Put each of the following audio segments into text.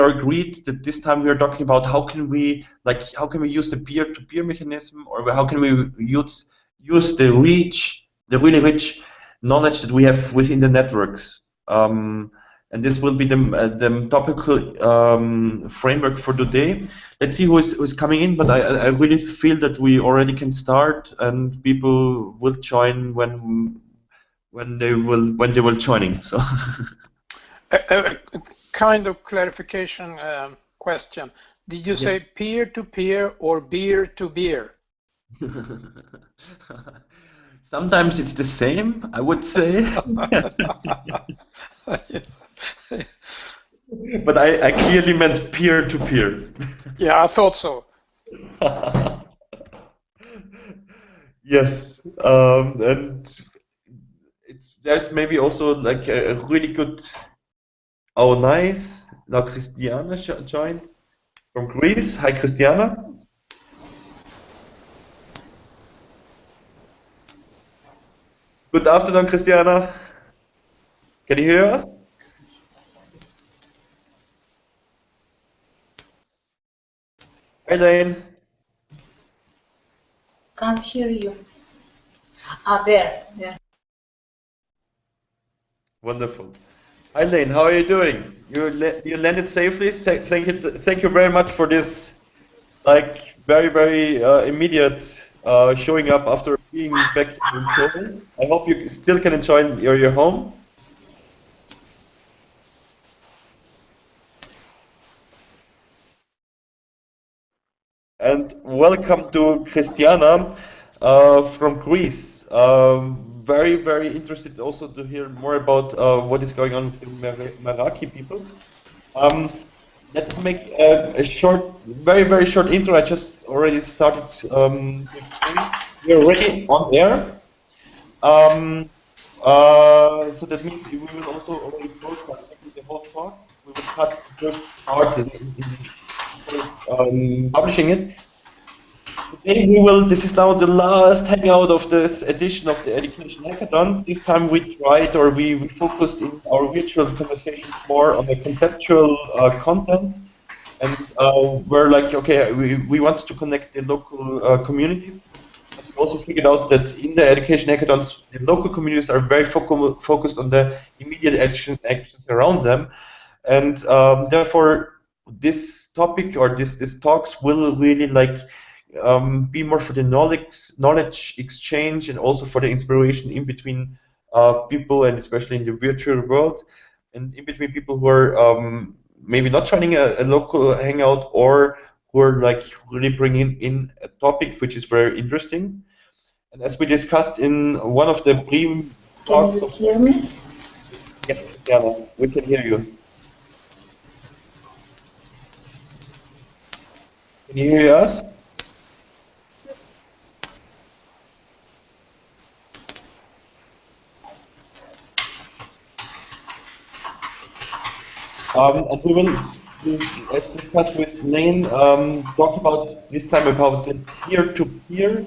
are agreed that this time we are talking about how can we use the peer-to-peer mechanism, or how can we use the really rich knowledge that we have within the networks. And this will be the topical framework for today. Let's see who's coming in, but I really feel that we already can start, and people will join when they will joining. So. A kind of clarification question. Did you say peer-to-peer or beer-to-beer? Sometimes it's the same, I would say. But I clearly meant peer-to-peer. Yeah, I thought so. Yes, and there's maybe also like a really good. Oh, nice! Now Christiana joined from Greece. Hi, Christiana. Good afternoon, Christiana. Can you hear us? Hi, Layne. Can't hear you. Ah, there. Wonderful. Hi, Layne. How are you doing? You landed safely. Thank you very much for this, like very immediate showing up after being back in Seoul. I hope you still can enjoy your home. And welcome to Christiana from Greece. Very interested also to hear more about what is going on with the Meraki people. Let's make a short, very short intro. I just already started to explain. We are already on air. So that means we will also already broadcast the whole talk. We will cut the first part publishing it. Today this is now the last hangout of this edition of the Education Hackathon. This time we focused in our virtual conversation more on the conceptual content. And we're like, okay, we want to connect the local communities. And we also figured out that in the Education Hackathons, the local communities are very focused on the immediate actions around them. And therefore, this topic or this talks will really be more for the knowledge exchange, and also for the inspiration in between people, and especially in the virtual world, and in between people who are maybe not joining a local hangout, or who are like really bringing in a topic which is very interesting. And as we discussed in one of the talks, can you hear me? Yes, Christiana, we can hear you. Can you hear us? And we will, as discussed with Layne, talk about this time about the peer-to-peer,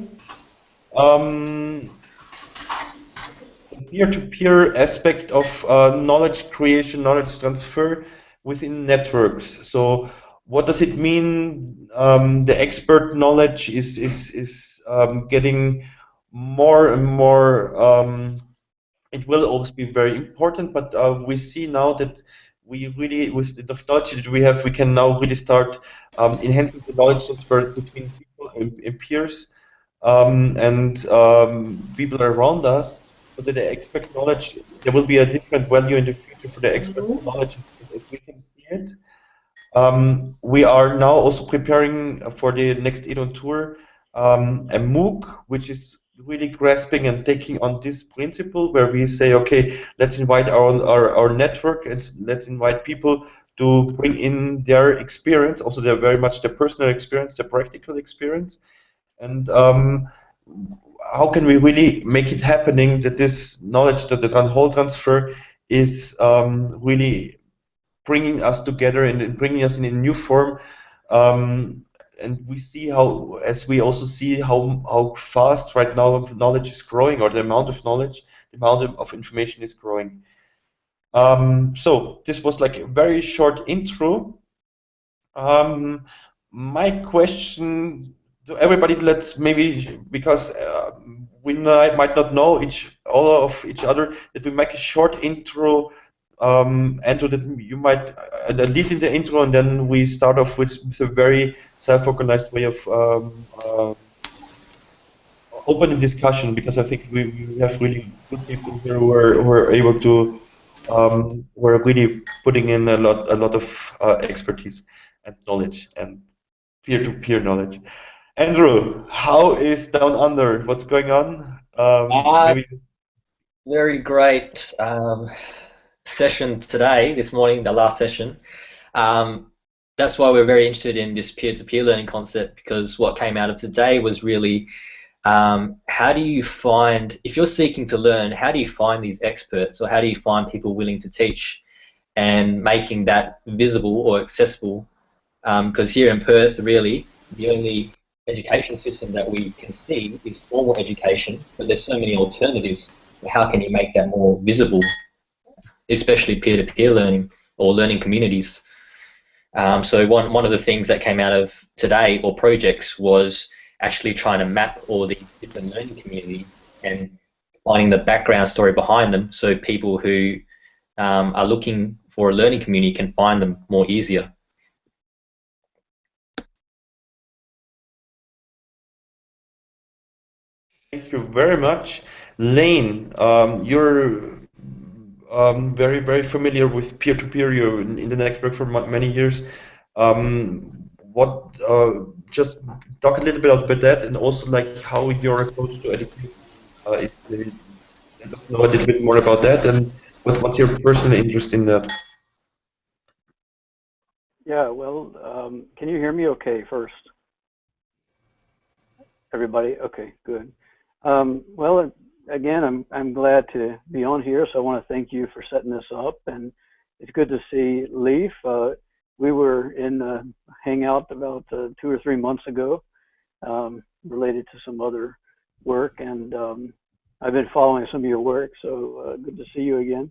aspect of knowledge creation, knowledge transfer within networks. So, what does it mean? The expert knowledge is getting more and more. It will always be very important, but we see now that we really, with the technology that we have, we can now really start enhancing the knowledge transfer between people and peers and people around us, so that the expert knowledge, there will be a different value in the future for the expert knowledge as we can see it. We are now also preparing for the next Edon tour a MOOC, which is really grasping and taking on this principle, where we say, okay, let's invite our network, and let's invite people to bring in their experience, also their very much their personal experience, their practical experience, and how can we really make it happening that this knowledge, that the whole transfer is really bringing us together and bringing us in a new form. And we see how, as we also see how fast right now knowledge is growing, or the amount of knowledge, the amount of information is growing. So this was like a very short intro. Um, my question to everybody, let's maybe, because we might not know all of each other, that we make a short intro, and so that you might lead in the intro, and then we start off with a very self-organized way of open discussion, because I think we have really good people here who are able to who are really putting in a lot of expertise and knowledge and peer-to-peer knowledge. Andrew, how is Down Under? What's going on? Uh, Maybe Very great session today, this morning, the last session. That's why we're very interested in this peer-to-peer learning concept, because what came out of today was really how do you find, if you're seeking to learn, how do you find these experts, or how do you find people willing to teach, and making that visible or accessible? Because here in Perth, really, the only education system that we can see is formal education, but there's so many alternatives. How can you make that more visible, especially peer-to-peer learning or learning communities? So one of the things that came out of today, or projects, was actually trying to map all the different learning communities and finding the background story behind them, so people who are looking for a learning community can find them more easier. thank you very much, Layne. You're very familiar with peer-to-peer. You're in the network for many years. What just talk a little bit about that, and also like how your approach to education is. Maybe let us know a little bit more about that, and what's your personal interest in that? Yeah, well, can you hear me okay first? Everybody? Okay, good. Well, again, I'm glad to be on here, so I want to thank you for setting this up, and it's good to see Leaf. We were in hangout about 2 or 3 months ago, related to some other work, and I've been following some of your work, so good to see you again.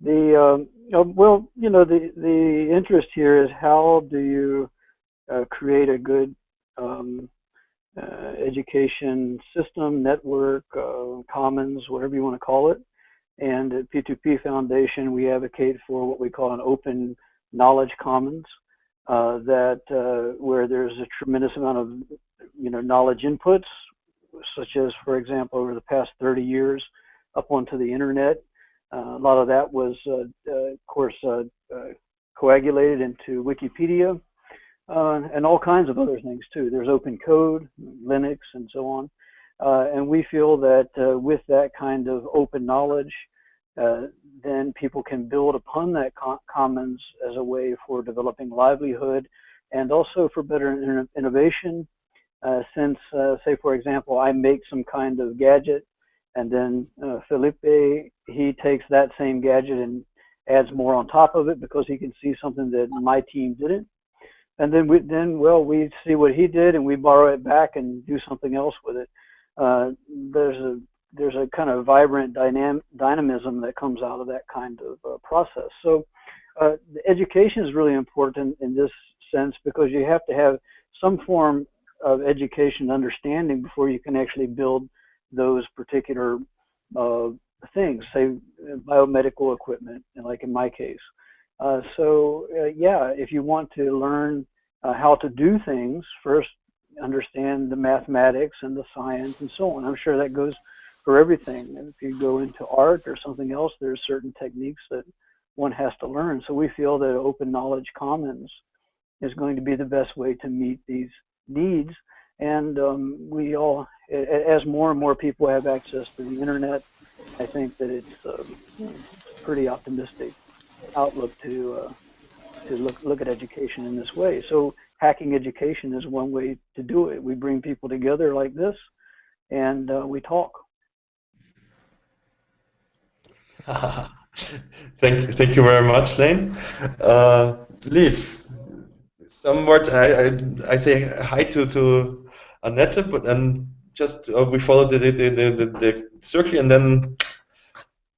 Well, the interest here is how do you create a good education system, network, commons, whatever you want to call it. And at P2P Foundation, we advocate for what we call an open knowledge commons, where there's a tremendous amount of knowledge inputs, such as, for example, over the past 30 years up onto the internet. A lot of that was, of course, coagulated into Wikipedia, and all kinds of other things too. There's open code, Linux, and so on. And we feel that with that kind of open knowledge, then people can build upon that commons as a way for developing livelihood and also for better innovation. Since, say, for example, I make some kind of gadget, and then Felipe, he takes that same gadget and adds more on top of it because he can see something that my team didn't. And then we see what he did and we borrow it back and do something else with it. There's a kind of vibrant dynamism that comes out of that kind of process. So the education is really important in this sense, because you have to have some form of education understanding before you can actually build those particular things, say biomedical equipment, like in my case. Yeah, if you want to learn how to do things, first understand the mathematics and the science and so on. I'm sure that goes for everything. And if you go into art or something else, there's certain techniques that one has to learn. So we feel that open knowledge commons is going to be the best way to meet these needs. And we all, as more and more people have access to the internet, I think that it's a pretty optimistic outlook to look at education in this way. So hacking education is one way to do it. We bring people together like this, and we talk. Thank you very much, Layne. Liv, some words. I say hi to Annette, but then just we follow the circle, and then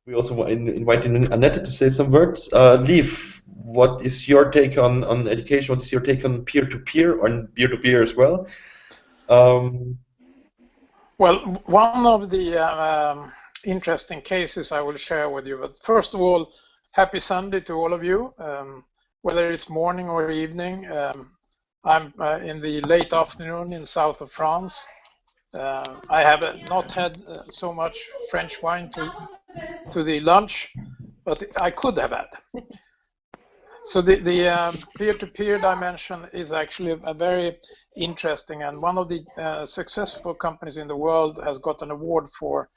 we also invite Annette to say some words. Liv, what is your take on education? What is your take on peer-to-peer, on peer-to-peer as well? Well, one of the interesting cases I will share with you. But first of all, happy Sunday to all of you, whether it's morning or evening. I'm in the late afternoon in south of France. I have not had so much French wine to the lunch, but I could have had. So the peer-to-peer dimension is actually a very interesting, and one of the successful companies in the world has got an award for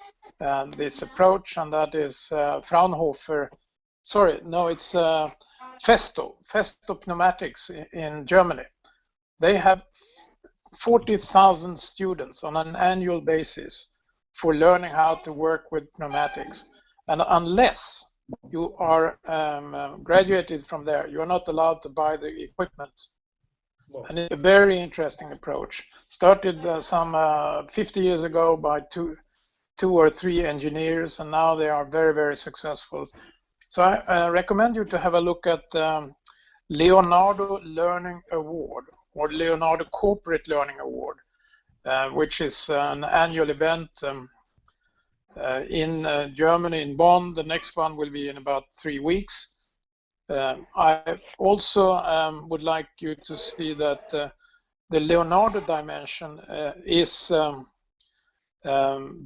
this approach, and that is Fraunhofer. Sorry, no, it's Festo Pneumatics in Germany. They have 40,000 students on an annual basis for learning how to work with pneumatics, and unless you are graduated from there, you are not allowed to buy the equipment. Wow. And it's a very interesting approach. Started some 50 years ago by two or three engineers, and now they are very, very successful. So I recommend you to have a look at Leonardo Learning Award, or Leonardo Corporate Learning Award, which is an annual event in Germany, in Bonn. The next one will be in about 3 weeks. I also would like you to see that the Leonardo dimension is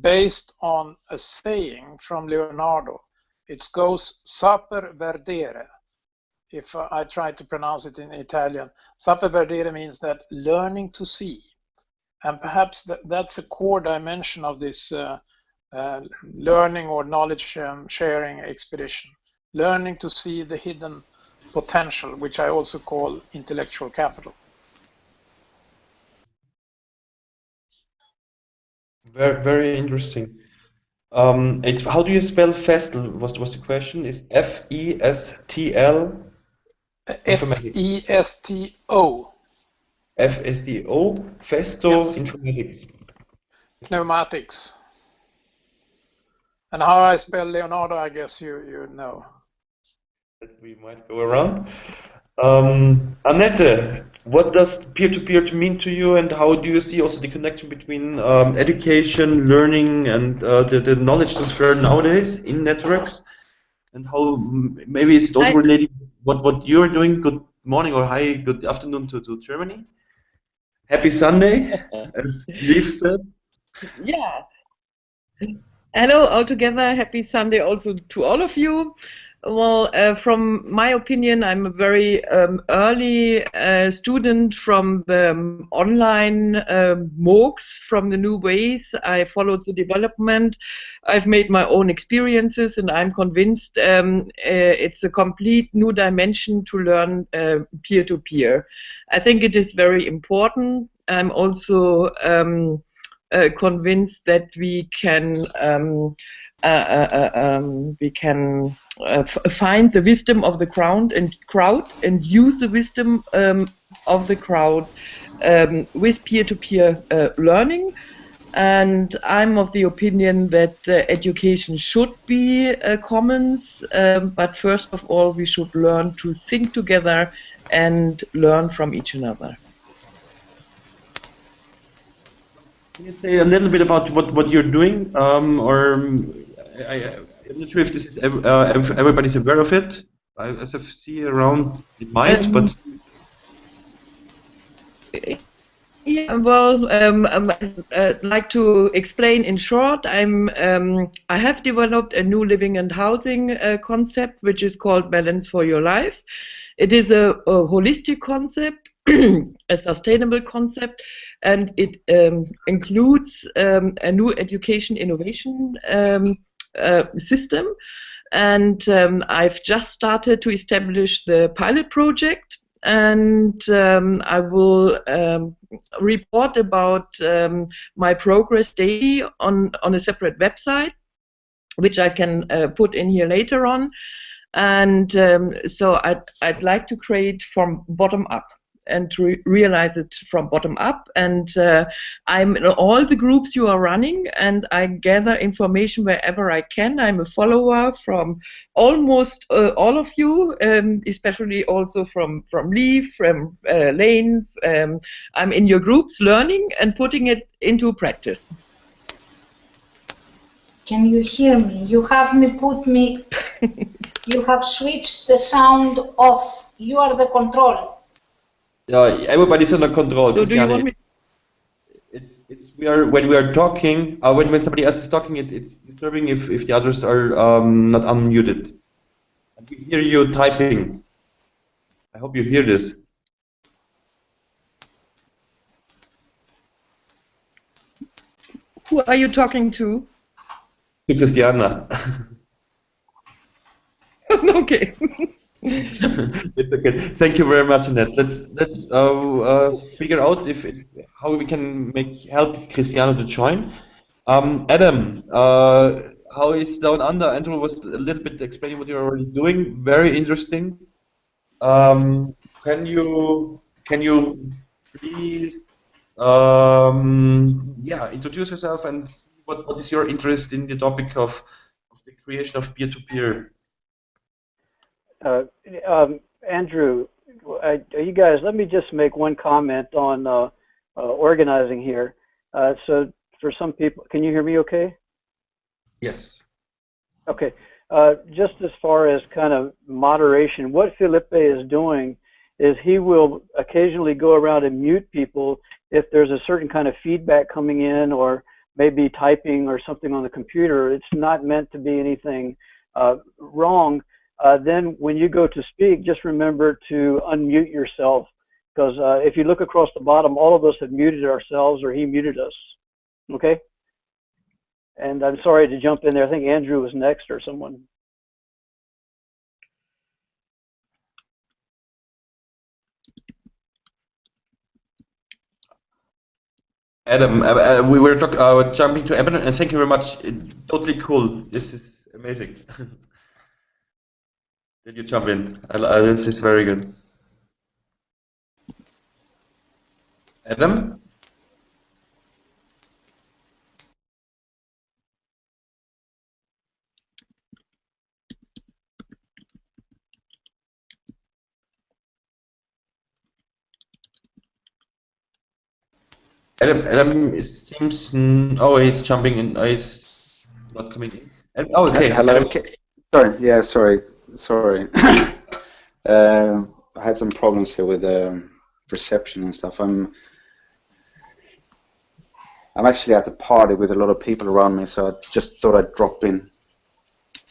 based on a saying from Leonardo. It goes saper verdere, if I try to pronounce it in Italian. Saper verdere means that learning to see. And perhaps that's a core dimension of this learning or knowledge sharing expedition. Learning to see the hidden potential, which I also call intellectual capital. Very, very interesting. It's, how do you spell Festel? Was the question? Is F-E-S-T-L? F-E-S-T-O. F-S-T-O. Festo Yes. Informatics. Pneumatics. And how I spell Leonardo, I guess you know. We might go around. Annette, what does peer-to-peer mean to you, and how do you see also the connection between education, learning, and the knowledge transfer nowadays in networks? And how maybe it's also related what you're doing. Good morning or hi, good afternoon to Germany. Happy Sunday, as Liv said. Yeah. Hello all together. Happy Sunday also to all of you. Well, from my opinion, I'm a very early student from the online MOOCs, from the new ways. I followed the development. I've made my own experiences, and I'm convinced it's a complete new dimension to learn peer-to-peer. I think it is very important. I'm also convinced that we can find the wisdom of the crowd and use the wisdom of the crowd with peer-to-peer learning. And I'm of the opinion that education should be commons, but first of all, we should learn to think together and learn from each another. Can you say a little bit about what you're doing, or I'm not sure if this is everybody's aware of it. As I see around, it might, but yeah, well, I'd like to explain in short. I have developed a new living and housing concept, which is called Balance for Your Life. It is a holistic concept, a sustainable concept, and it includes a new education innovation system. And I've just started to establish the pilot project, and I will report about my progress daily on a separate website, which I can put in here later on. And so I'd like to create from bottom up and to realize it from bottom up. And I'm in all the groups you are running, and I gather information wherever I can. I'm a follower from almost all of you, especially also from Lee, from Layne. I'm in your groups learning and putting it into practice. Can you hear me? You have you have switched the sound off. You are the control. Yeah, everybody's under control. So do you want me? When we are talking, when somebody else is talking, it's disturbing if the others are not unmuted. And we hear you typing. I hope you hear this. Who are you talking to? To Christiana. Okay. It's okay. Thank you very much, Annette. Let's figure out how we can help Cristiano to join. Adam, how is Down Under? Andrew was a little bit explaining what you're already doing. Very interesting. Can you please introduce yourself and what is your interest in the topic of the creation of peer-to-peer? Andrew, you guys, let me just make one comment on organizing here. So for some people, can you hear me okay? Yes. Okay. Just as far as kind of moderation, what Felipe is doing is he will occasionally go around and mute people if there's a certain kind of feedback coming in or maybe typing or something on the computer. It's not meant to be anything wrong. Then when you go to speak, just remember to unmute yourself, because if you look across the bottom, all of us have muted ourselves or he muted us. Okay? And I'm sorry to jump in there. I think Andrew was next or someone. Adam, we were jumping to Evan, and thank you very much. Totally cool. This is amazing. Did you jump in? This is very good. Adam? Adam, it seems. Oh, he's jumping in. He's not coming in. Oh, okay. Hello. Adam. Sorry. Yeah. Sorry. I had some problems here with reception and stuff. I'm actually at a party with a lot of people around me, so I just thought I'd drop in.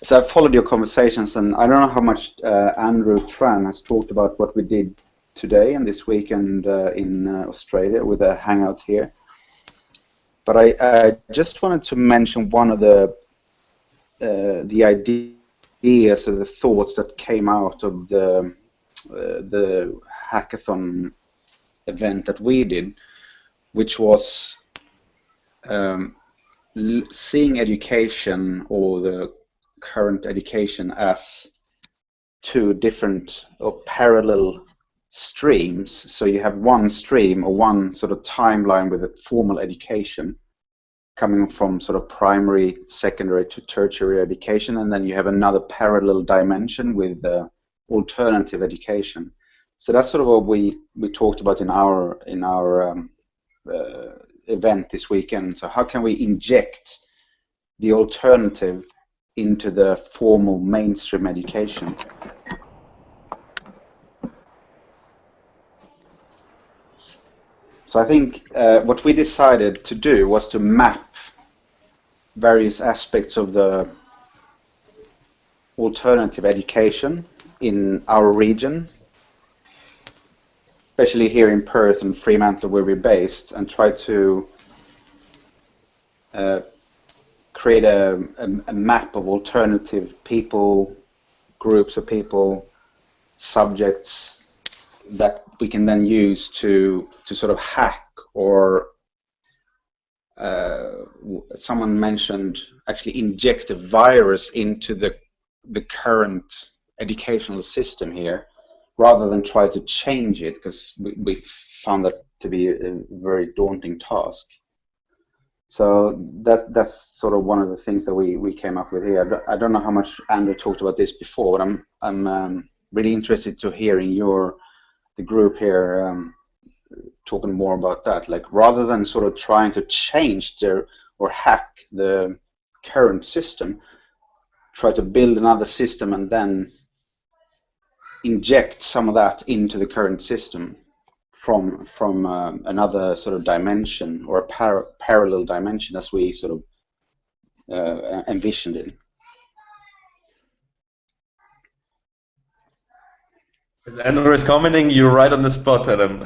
So I've followed your conversations, and I don't know how much Andrew Tran has talked about what we did today and this weekend in Australia with a hangout here. But I just wanted to mention one of the ideas or the thoughts that came out of the hackathon event that we did, which was seeing education or the current education as two different or parallel streams. So you have one stream or one sort of timeline with a formal education coming from sort of primary, secondary to tertiary education, and then you have another parallel dimension with alternative education. So that's sort of what we talked about in our event this weekend. So how can we inject the alternative into the formal mainstream education? So I think what we decided to do was to map various aspects of the alternative education in our region, especially here in Perth and Fremantle where we're based, and try to create a map of alternative people, groups of people, subjects that we can then use to sort of hack, or someone mentioned actually inject a virus into the current educational system here, rather than try to change it, because we found that to be a very daunting task. So that's sort of one of the things that we came up with here. I don't know how much Andrew talked about this before, but I'm really interested to hearing the group here talking more about that. Like, rather than sort of trying to change or hack the current system, try to build another system and then inject some of that into the current system from another sort of dimension, or a parallel dimension, as we sort of envisioned it. As Andrew is commenting, you're right on the spot, Adam.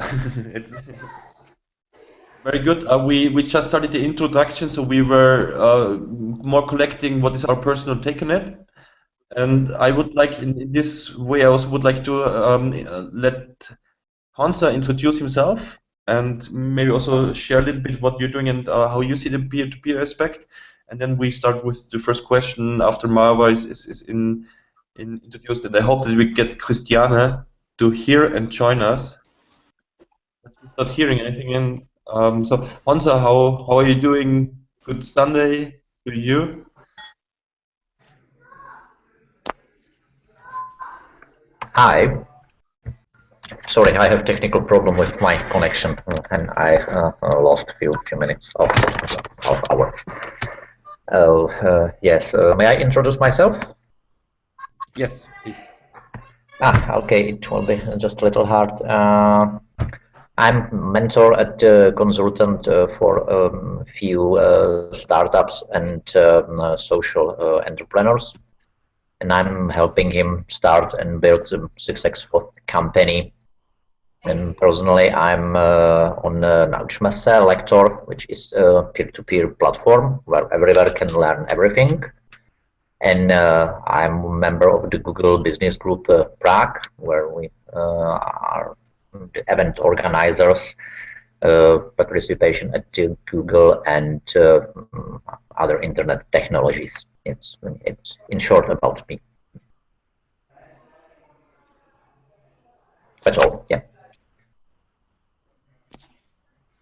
It's very good. We just started the introduction, so we were more collecting what is our personal take on it. And I would like, in this way, I also would like to let Hansa introduce himself and maybe also share a little bit what you're doing and how you see the peer-to-peer aspect. And then we start with the first question after Marwa is introduced. And I hope that we get Christiane to hear and join us. But she's not hearing anything. And so, Hansa, how are you doing? Good Sunday to you. Hi. Sorry, I have technical problem with my connection, and I lost a few minutes of our. Yes. May I introduce myself? Yes, please. Okay. It will be just a little hard. I'm mentor at consultant for a few startups and social entrepreneurs. And I'm helping him start and build a successful company. And personally, I'm on Naučme Lector, which is a peer-to-peer platform where everyone can learn everything. And I'm a member of the Google Business Group Prague, where we are the event organizers, participation at Google and other internet technologies. It's in short about me. That's all. Yeah.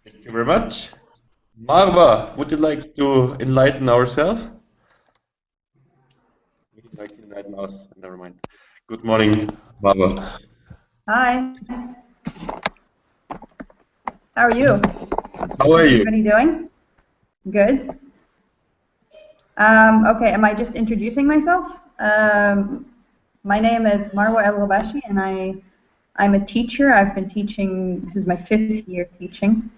Thank you very much. Marwa, would you like to enlighten ourselves? Would you like to enlighten us? Never mind. Good morning, Marwa. Hi. How are you? How are you? Everybody doing? Good. Okay, am I just introducing myself? My name is Marwa El-Wabashi, and I'm a teacher. I've been teaching, this is my 5th year teaching.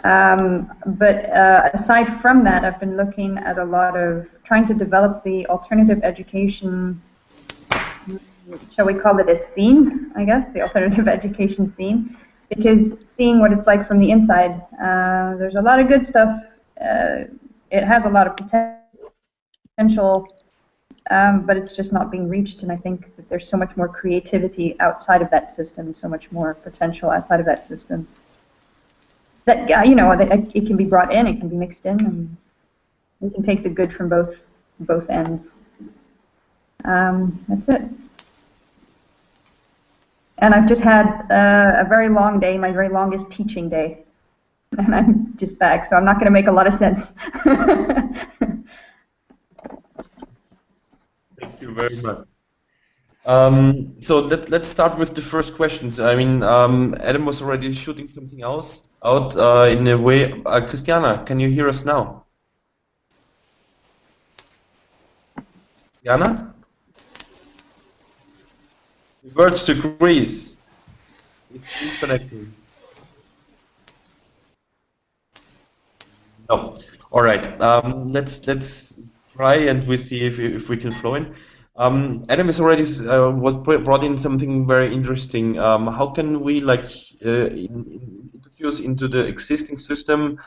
But aside from that, I've been looking at a lot of trying to develop the alternative education, shall we call it a scene, I guess, the alternative education scene, because seeing what it's like from the inside, there's a lot of good stuff. It has a lot of potential, but it's just not being reached, and I think that there's so much more creativity outside of that system, so much more potential outside of that system. That, you know, it can be brought in, it can be mixed in, and we can take the good from both ends. That's it. And I've just had a very long day, my very longest teaching day, and I'm just back, so I'm not going to make a lot of sense. Thank you very much. So let's start with the first questions. I mean, Adam was already shooting something else out in a way. Christiana, can you hear us now? Christiana? Words to Greece. It's connecting. No. All right. Let's try and we see if we can flow in. Adam has already brought in something very interesting. How can we introduce into the existing system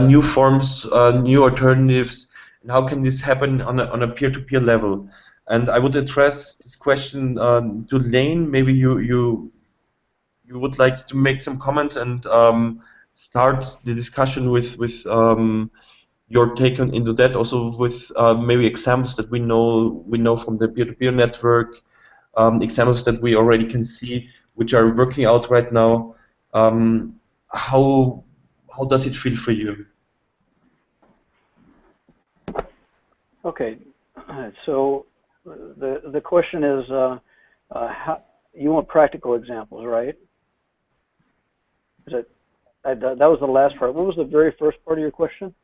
new forms, new alternatives, and how can this happen on a peer-to-peer level? And I would address this question to Layne. Maybe you would like to make some comments and start the discussion with your take into that, also with maybe examples that we know from the peer-to-peer network, examples that we already can see, which are working out right now. How does it feel for you? Okay, so the question is, how, you want practical examples, right? Is it, that was the last part. What was the very first part of your question?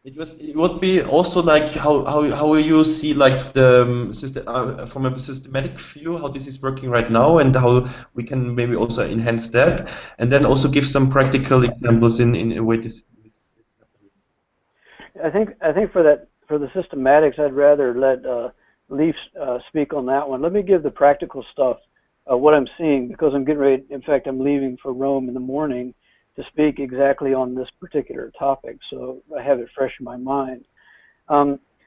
It would be also like how you see like the from a systematic view how this is working right now and how we can maybe also enhance that, and then also give some practical examples in a way this is happening. I think for the systematics, I'd rather let Leaf speak on that one. Let me give the practical stuff, what I'm seeing, because I'm getting ready. In fact, I'm leaving for Rome in the morning to speak exactly on this particular topic, so I have it fresh in my mind.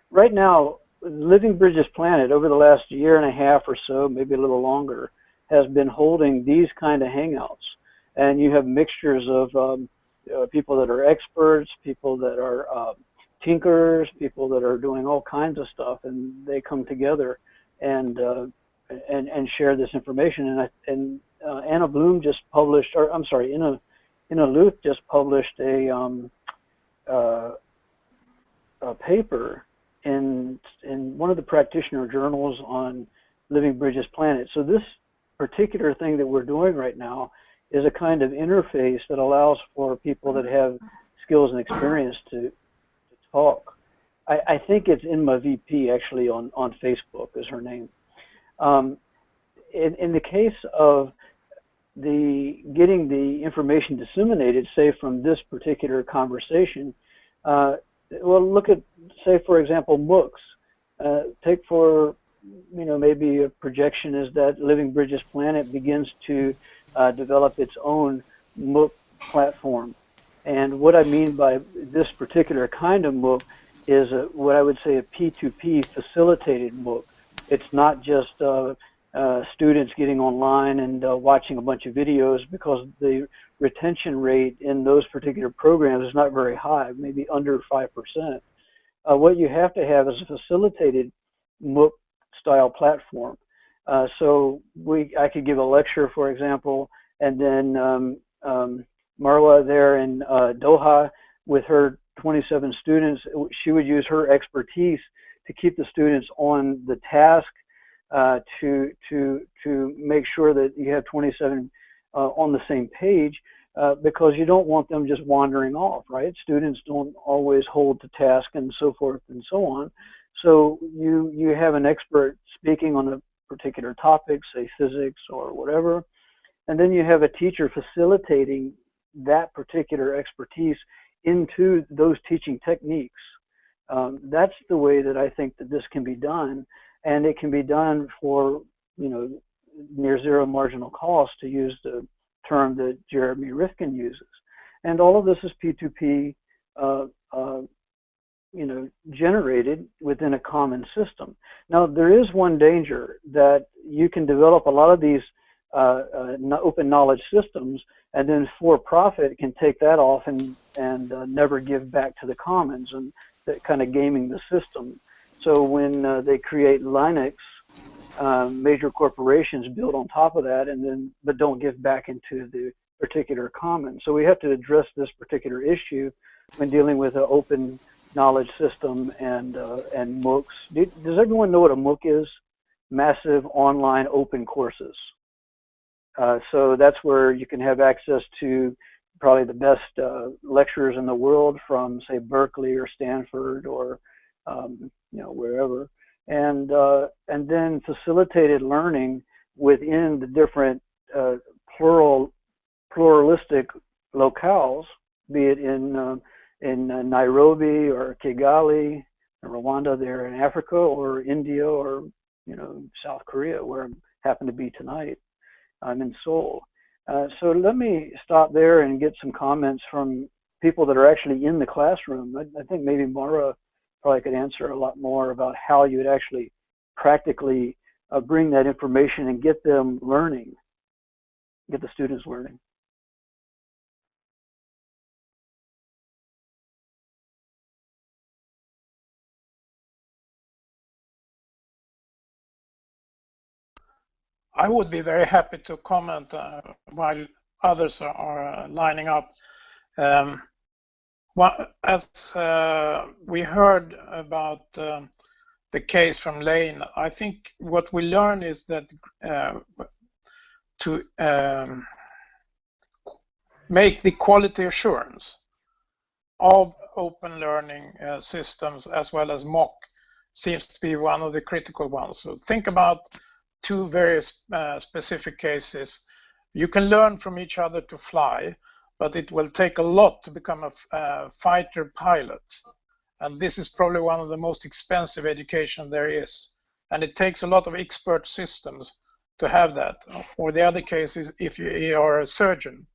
Right now, Living Bridges Planet, over the last year and a half or so, maybe a little longer, has been holding these kind of hangouts. And you have mixtures of people that are experts, people that are tinkers, people that are doing all kinds of stuff, and they come together and share this information. And Anna Bloom just published, or I'm sorry, EduLab just published a paper in one of the practitioner journals on Living Bridges Planet. So this particular thing that we're doing right now is a kind of interface that allows for people that have skills and experience to talk. I think it's Inma VP actually on Facebook is her name. In the case of getting the information disseminated, say from this particular conversation, well, look at, say, for example, MOOCs. Take for, maybe a projection is that Living Bridges Planet begins to develop its own MOOC platform. And what I mean by this particular kind of MOOC is what I would say a P2P facilitated MOOC. It's not just students getting online and watching a bunch of videos, because the retention rate in those particular programs is not very high, maybe under 5%. What you have to have is a facilitated MOOC style platform. So I could give a lecture, for example, and then Marwa there in Doha with her 27 students, she would use her expertise to keep the students on the task, to make sure that you have 27 on the same page, because you don't want them just wandering off, right? Students don't always hold to task and so forth and so on. So you have an expert speaking on a particular topic, say physics or whatever, and then you have a teacher facilitating that particular expertise into those teaching techniques. That's the way that I think that this can be done, and it can be done for near zero marginal cost, to use the term that Jeremy Rifkin uses. And all of this is P2P, generated within a common system. Now, there is one danger, that you can develop a lot of these open knowledge systems, and then for profit can take that off and never give back to the commons, and that kind of gaming the system. So when they create Linux, major corporations build on top of that, but don't give back into the particular commons. So we have to address this particular issue when dealing with an open knowledge system and MOOCs. Does everyone know what a MOOC is? Massive online open courses. So that's where you can have access to probably the best lecturers in the world from, say, Berkeley or Stanford or wherever, and then facilitated learning within the different pluralistic locales, be it in Nairobi or Kigali, Rwanda there in Africa, or India, or South Korea, where I happen to be tonight. I'm in Seoul. So let me stop there and get some comments from people that are actually in the classroom. I think maybe Mara probably could answer a lot more about how you would actually practically bring that information and get them learning, get the students learning. I would be very happy to comment while others are lining up. As we heard about the case from Layne, I think what we learn is that to make the quality assurance of open learning systems as well as mock seems to be one of the critical ones. So think about two very specific cases. You can learn from each other to fly, but it will take a lot to become a fighter pilot. And this is probably one of the most expensive education there is. And it takes a lot of expert systems to have that. Or the other case is if you are a surgeon.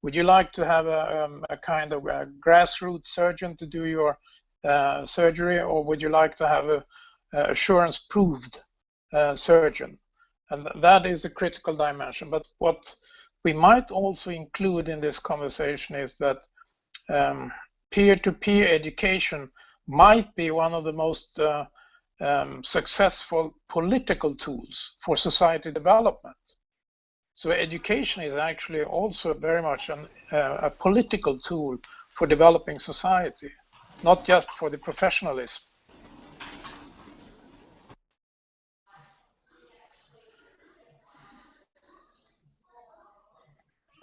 Would you like to have a kind of a grassroots surgeon to do your surgery, or would you like to have a assurance-proved surgeon? And that is a critical dimension. But what we might also include in this conversation is that peer-to-peer education might be one of the most successful political tools for society development. So education is actually also very much a political tool for developing society, not just for the professionalism.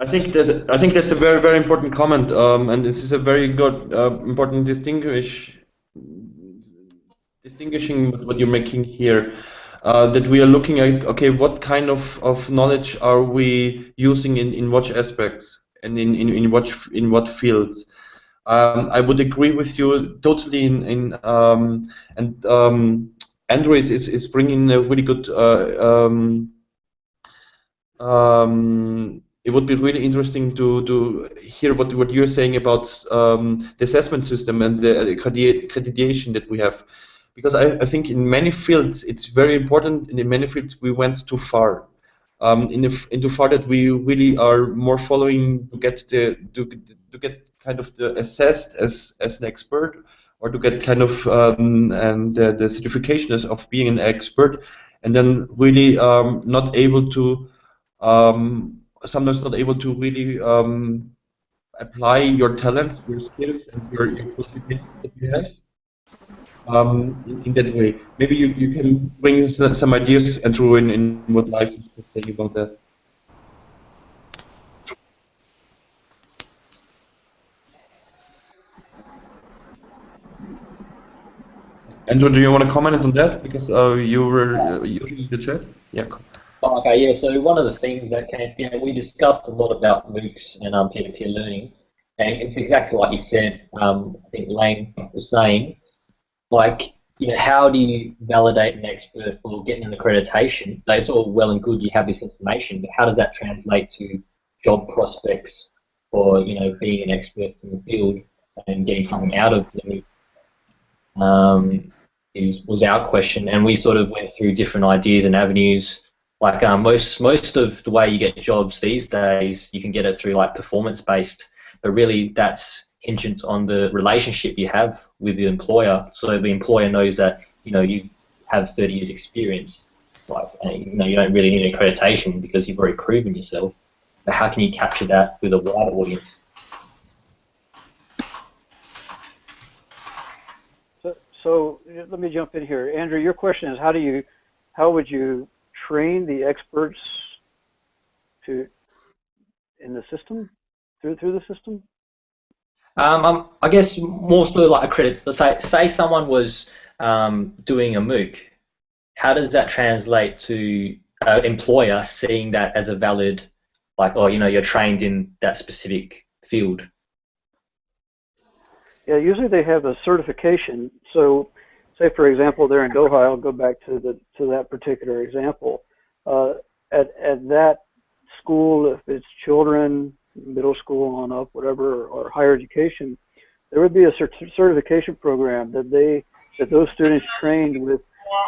I think that's a very, very important comment, and this is a very good important distinguishing what you're making here. That we are looking at, okay, what kind of knowledge are we using in what aspects and in what fields? I would agree with you totally Android is bringing a really good. It would be really interesting to hear what you're saying about the assessment system and the accreditation that we have. Because I think in many fields it's very important, and in many fields we went too far. Into far that we really are more following to get kind of the assessed as an expert, or to get kind of the certification of being an expert, and then really not able to sometimes not able to really apply your talents, your skills, and your qualifications that you have. In that way, maybe you can bring some ideas, Andrew, in what life is saying about that. Andrew, do you want to comment on that, because you were using the chat? Yeah. Okay, yeah. So one of the things that came, we discussed a lot about MOOCs and peer-to-peer learning, and it's exactly like you said. I think Layne was saying, like, how do you validate an expert or get an accreditation? Like, it's all well and good you have this information, but how does that translate to job prospects for being an expert in the field and getting something out of the MOOC? Was our question, and we sort of went through different ideas and avenues. Like most of the way you get jobs these days, you can get it through like performance-based, but really that's hinged on the relationship you have with the employer. So the employer knows that you have 30 years experience. Like you don't really need accreditation because you've already proven yourself. But how can you capture that with a wider audience? So let me jump in here, Andrew. Your question is how would you train the experts in the system through the system? I guess more sort of like accredit. Let's say someone was doing a MOOC. How does that translate to an employer seeing that as a valid, like, oh, you're trained in that specific field? Yeah, usually they have a certification. So, say for example, they're in Doha. I'll go back to that particular example. At that school, if it's children, middle school on up, whatever, or higher education, there would be a certification program that those students trained with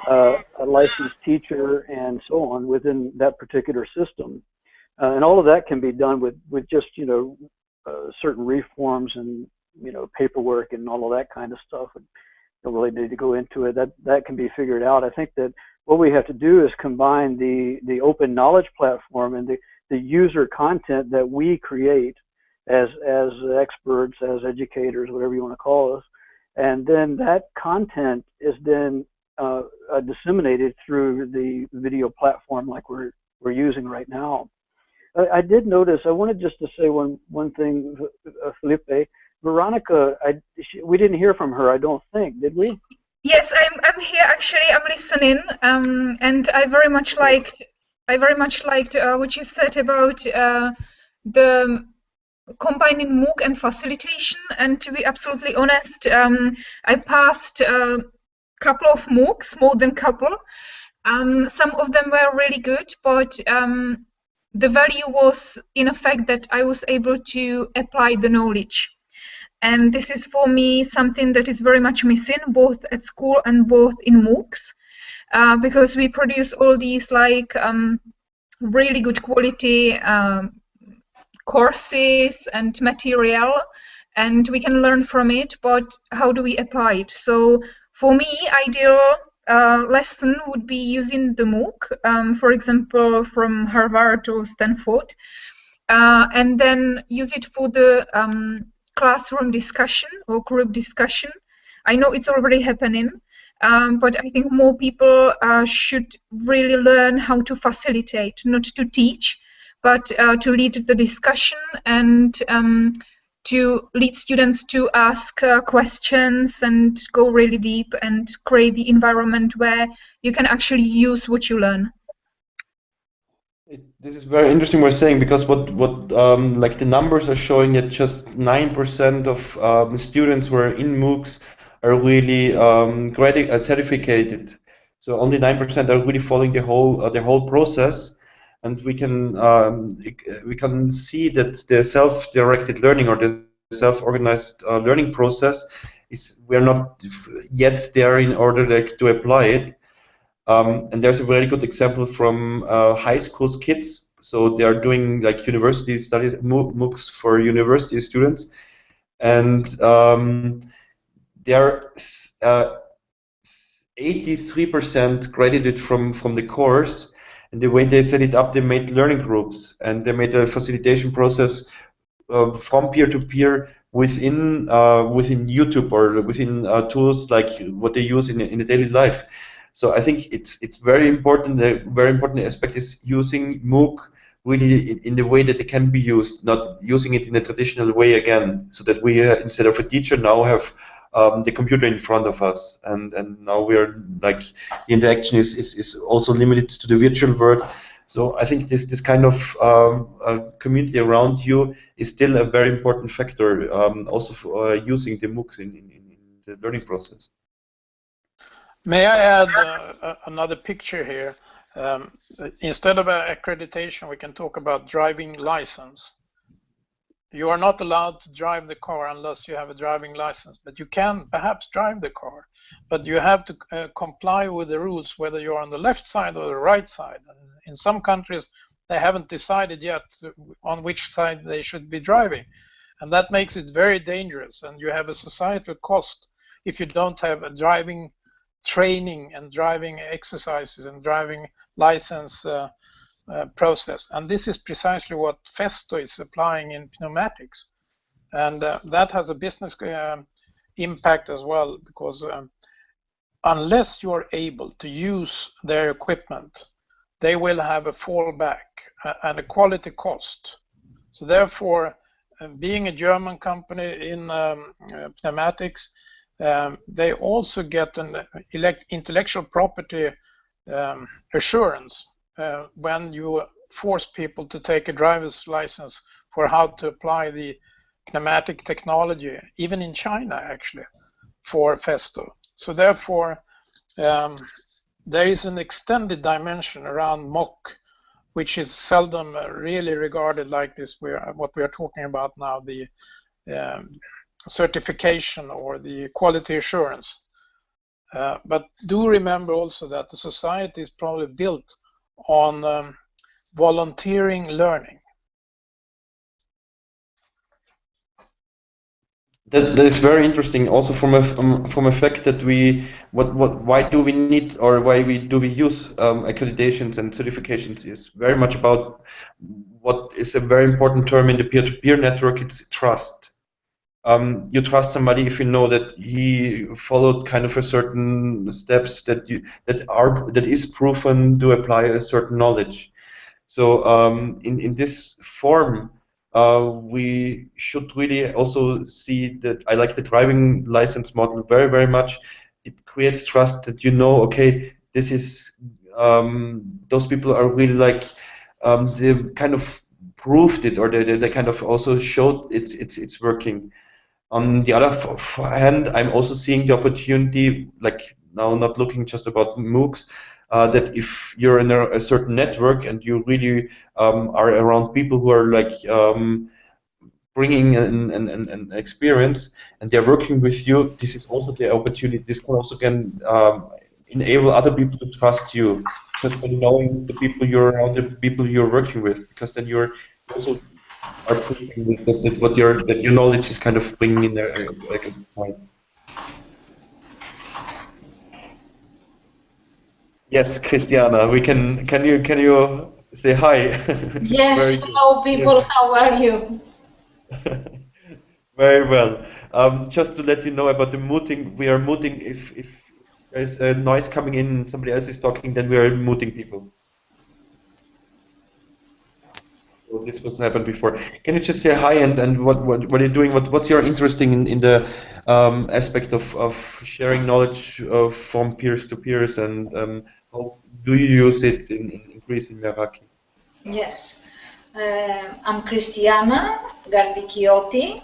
a licensed teacher and so on within that particular system, and all of that can be done with just certain reforms and paperwork and all of that kind of stuff. don't really need to go into it. That can be figured out. I think that what we have to do is combine the open knowledge platform and the user content that we create as experts, as educators, whatever you want to call us, and then that content is then disseminated through the video platform like we're using right now. I did notice. I wanted just to say one thing, Felipe. Veronica, we didn't hear from her. I don't think, did we? Yes, I'm here. Actually, I'm listening. And I very much liked what you said about the combining MOOC and facilitation. And to be absolutely honest, I passed a couple of MOOCs, more than couple. Some of them were really good, but the value was in effect that I was able to apply the knowledge. And this is for me something that is very much missing, both at school and both in MOOCs, because we produce all these like really good quality courses and material, and we can learn from it, but how do we apply it? So for me, ideal lesson would be using the MOOC, for example, from Harvard or Stanford, and then use it for the classroom discussion or group discussion. I know it's already happening, but I think more people should really learn how to facilitate, not to teach, but to lead the discussion and to lead students to ask questions and go really deep and create the environment where you can actually use what you learn. This is very interesting what you're saying, because what like the numbers are showing that just 9% of students who are in MOOCs are really certificated. So only 9% are really following the whole process, and we can see that the self-directed learning or the self-organized learning process we're not yet there in order to apply it. And there's a very good example from high school kids. So they are doing like university studies, MOOCs for university students, and they're 83% credited from the course. And the way they set it up, they made learning groups, and they made a facilitation process from peer-to-peer within YouTube or within tools like what they use in the daily life. So I think it's very important. The very important aspect is using MOOC really in the way that it can be used, not using it in a traditional way again. So that we instead of a teacher now have the computer in front of us, and now we are like the interaction is also limited to the virtual world. So I think this kind of community around you is still a very important factor, also for using the MOOCs in the learning process. May I add another picture here? Instead of accreditation, we can talk about driving license. You are not allowed to drive the car unless you have a driving license, but you can perhaps drive the car. But you have to comply with the rules, whether you're on the left side or the right side. And in some countries, they haven't decided yet on which side they should be driving. And that makes it very dangerous. And you have a societal cost if you don't have a driving training and driving exercises and driving license process. And this is precisely what Festo is applying in pneumatics. And that has a business impact as well, because unless you're able to use their equipment, they will have a fallback and a quality cost. So therefore, being a German company in pneumatics, they also get an intellectual property assurance when you force people to take a driver's license for how to apply the pneumatic technology, even in China actually, for Festo. So therefore, there is an extended dimension around MOOC, which is seldom really regarded like this. What we are talking about now, the certification or the quality assurance. But do remember also that the society is probably built on volunteering learning. That is very interesting. Also from a fact that why do we need or do we use accreditations and certifications is very much about what is a very important term in the peer-to-peer network. It's trust. You trust somebody if you know that he followed kind of a certain steps that is proven to apply a certain knowledge. So in this form, we should really also see that I like the driving license model very much. It creates trust that you know, okay, this is those people are really like they kind of proved it, or they kind of also showed it's working. On the other hand, I'm also seeing the opportunity, like now not looking just about MOOCs, that if you're in a certain network and you really are around people who are like bringing an experience and they're working with you, this is also the opportunity. This can also enable other people to trust you just by knowing the people you're around, the people you're working with, because then you're also are proving that your knowledge is kind of bringing in there like a point. Yes, Christiana, we can you say hi? Very Yes, good. hello people, Yes. how are you? Very well. Just to let you know about the muting, we are muting if there's a noise coming in, somebody else is talking, then we are muting people. So this was happened before. Can you just say hi and what are you doing? What's your interesting in the aspect of sharing knowledge from peers to peers, and how do you use it in increasing Meraki? Yes, I'm Christiana Gardichiotti.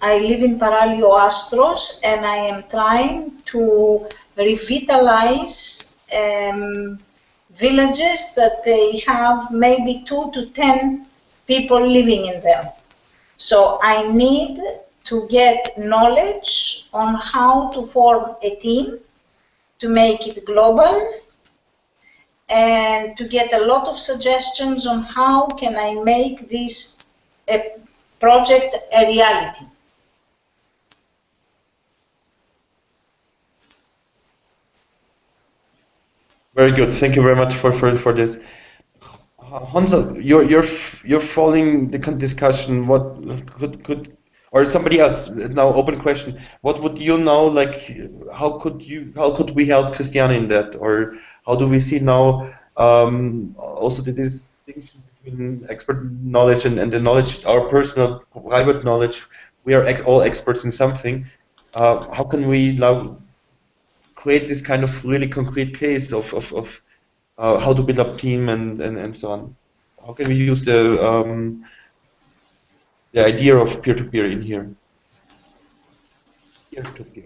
I live in Paralio Astros and I am trying to revitalize villages that they have maybe 2 to 10 people living in them. So I need to get knowledge on how to form a team, to make it global, and to get a lot of suggestions on how can I make this project a reality. Very good. Thank you very much for this. Hansa, you're following the discussion. What could or somebody else now? Open question. What would you now like? How could we help Christiana in that? Or how do we see now also the distinction between expert knowledge and the knowledge, our personal private knowledge? We are all experts in something. How can we now create this kind of really concrete case of how to build up team and so on. How can we use the idea of peer-to-peer in here? Peer-to-peer.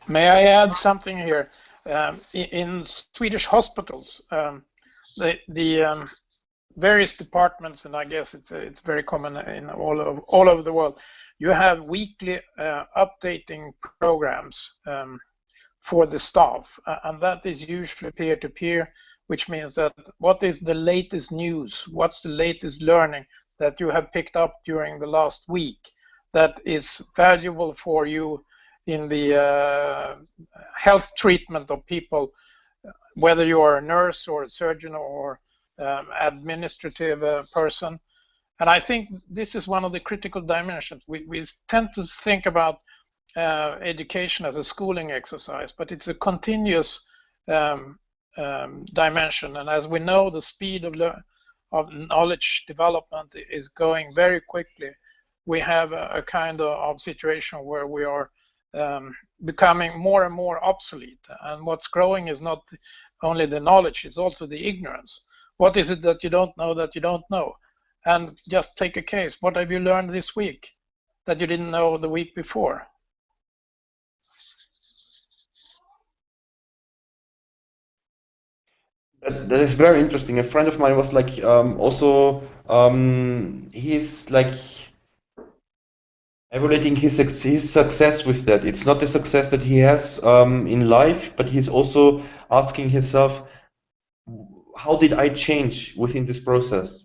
May I add something here? In Swedish hospitals, the various departments, and I guess it's very common in all over the world, you have weekly updating programs for the staff, and that is usually peer-to-peer, which means that what is the latest news, what's the latest learning that you have picked up during the last week that is valuable for you in the health treatment of people, whether you are a nurse or a surgeon or administrative person. And I think this is one of the critical dimensions. We tend to think about education as a schooling exercise, but it's a continuous dimension. And as we know, the speed of knowledge development is going very quickly. We have a kind of situation where we are becoming more and more obsolete. And what's growing is not only the knowledge, it's also the ignorance. What is it that you don't know that you don't know? And just take a case. What have you learned this week that you didn't know the week before? That is very interesting. A friend of mine was like also he's like evaluating his success with that. It's not the success that he has in life, but he's also asking himself, how did I change within this process?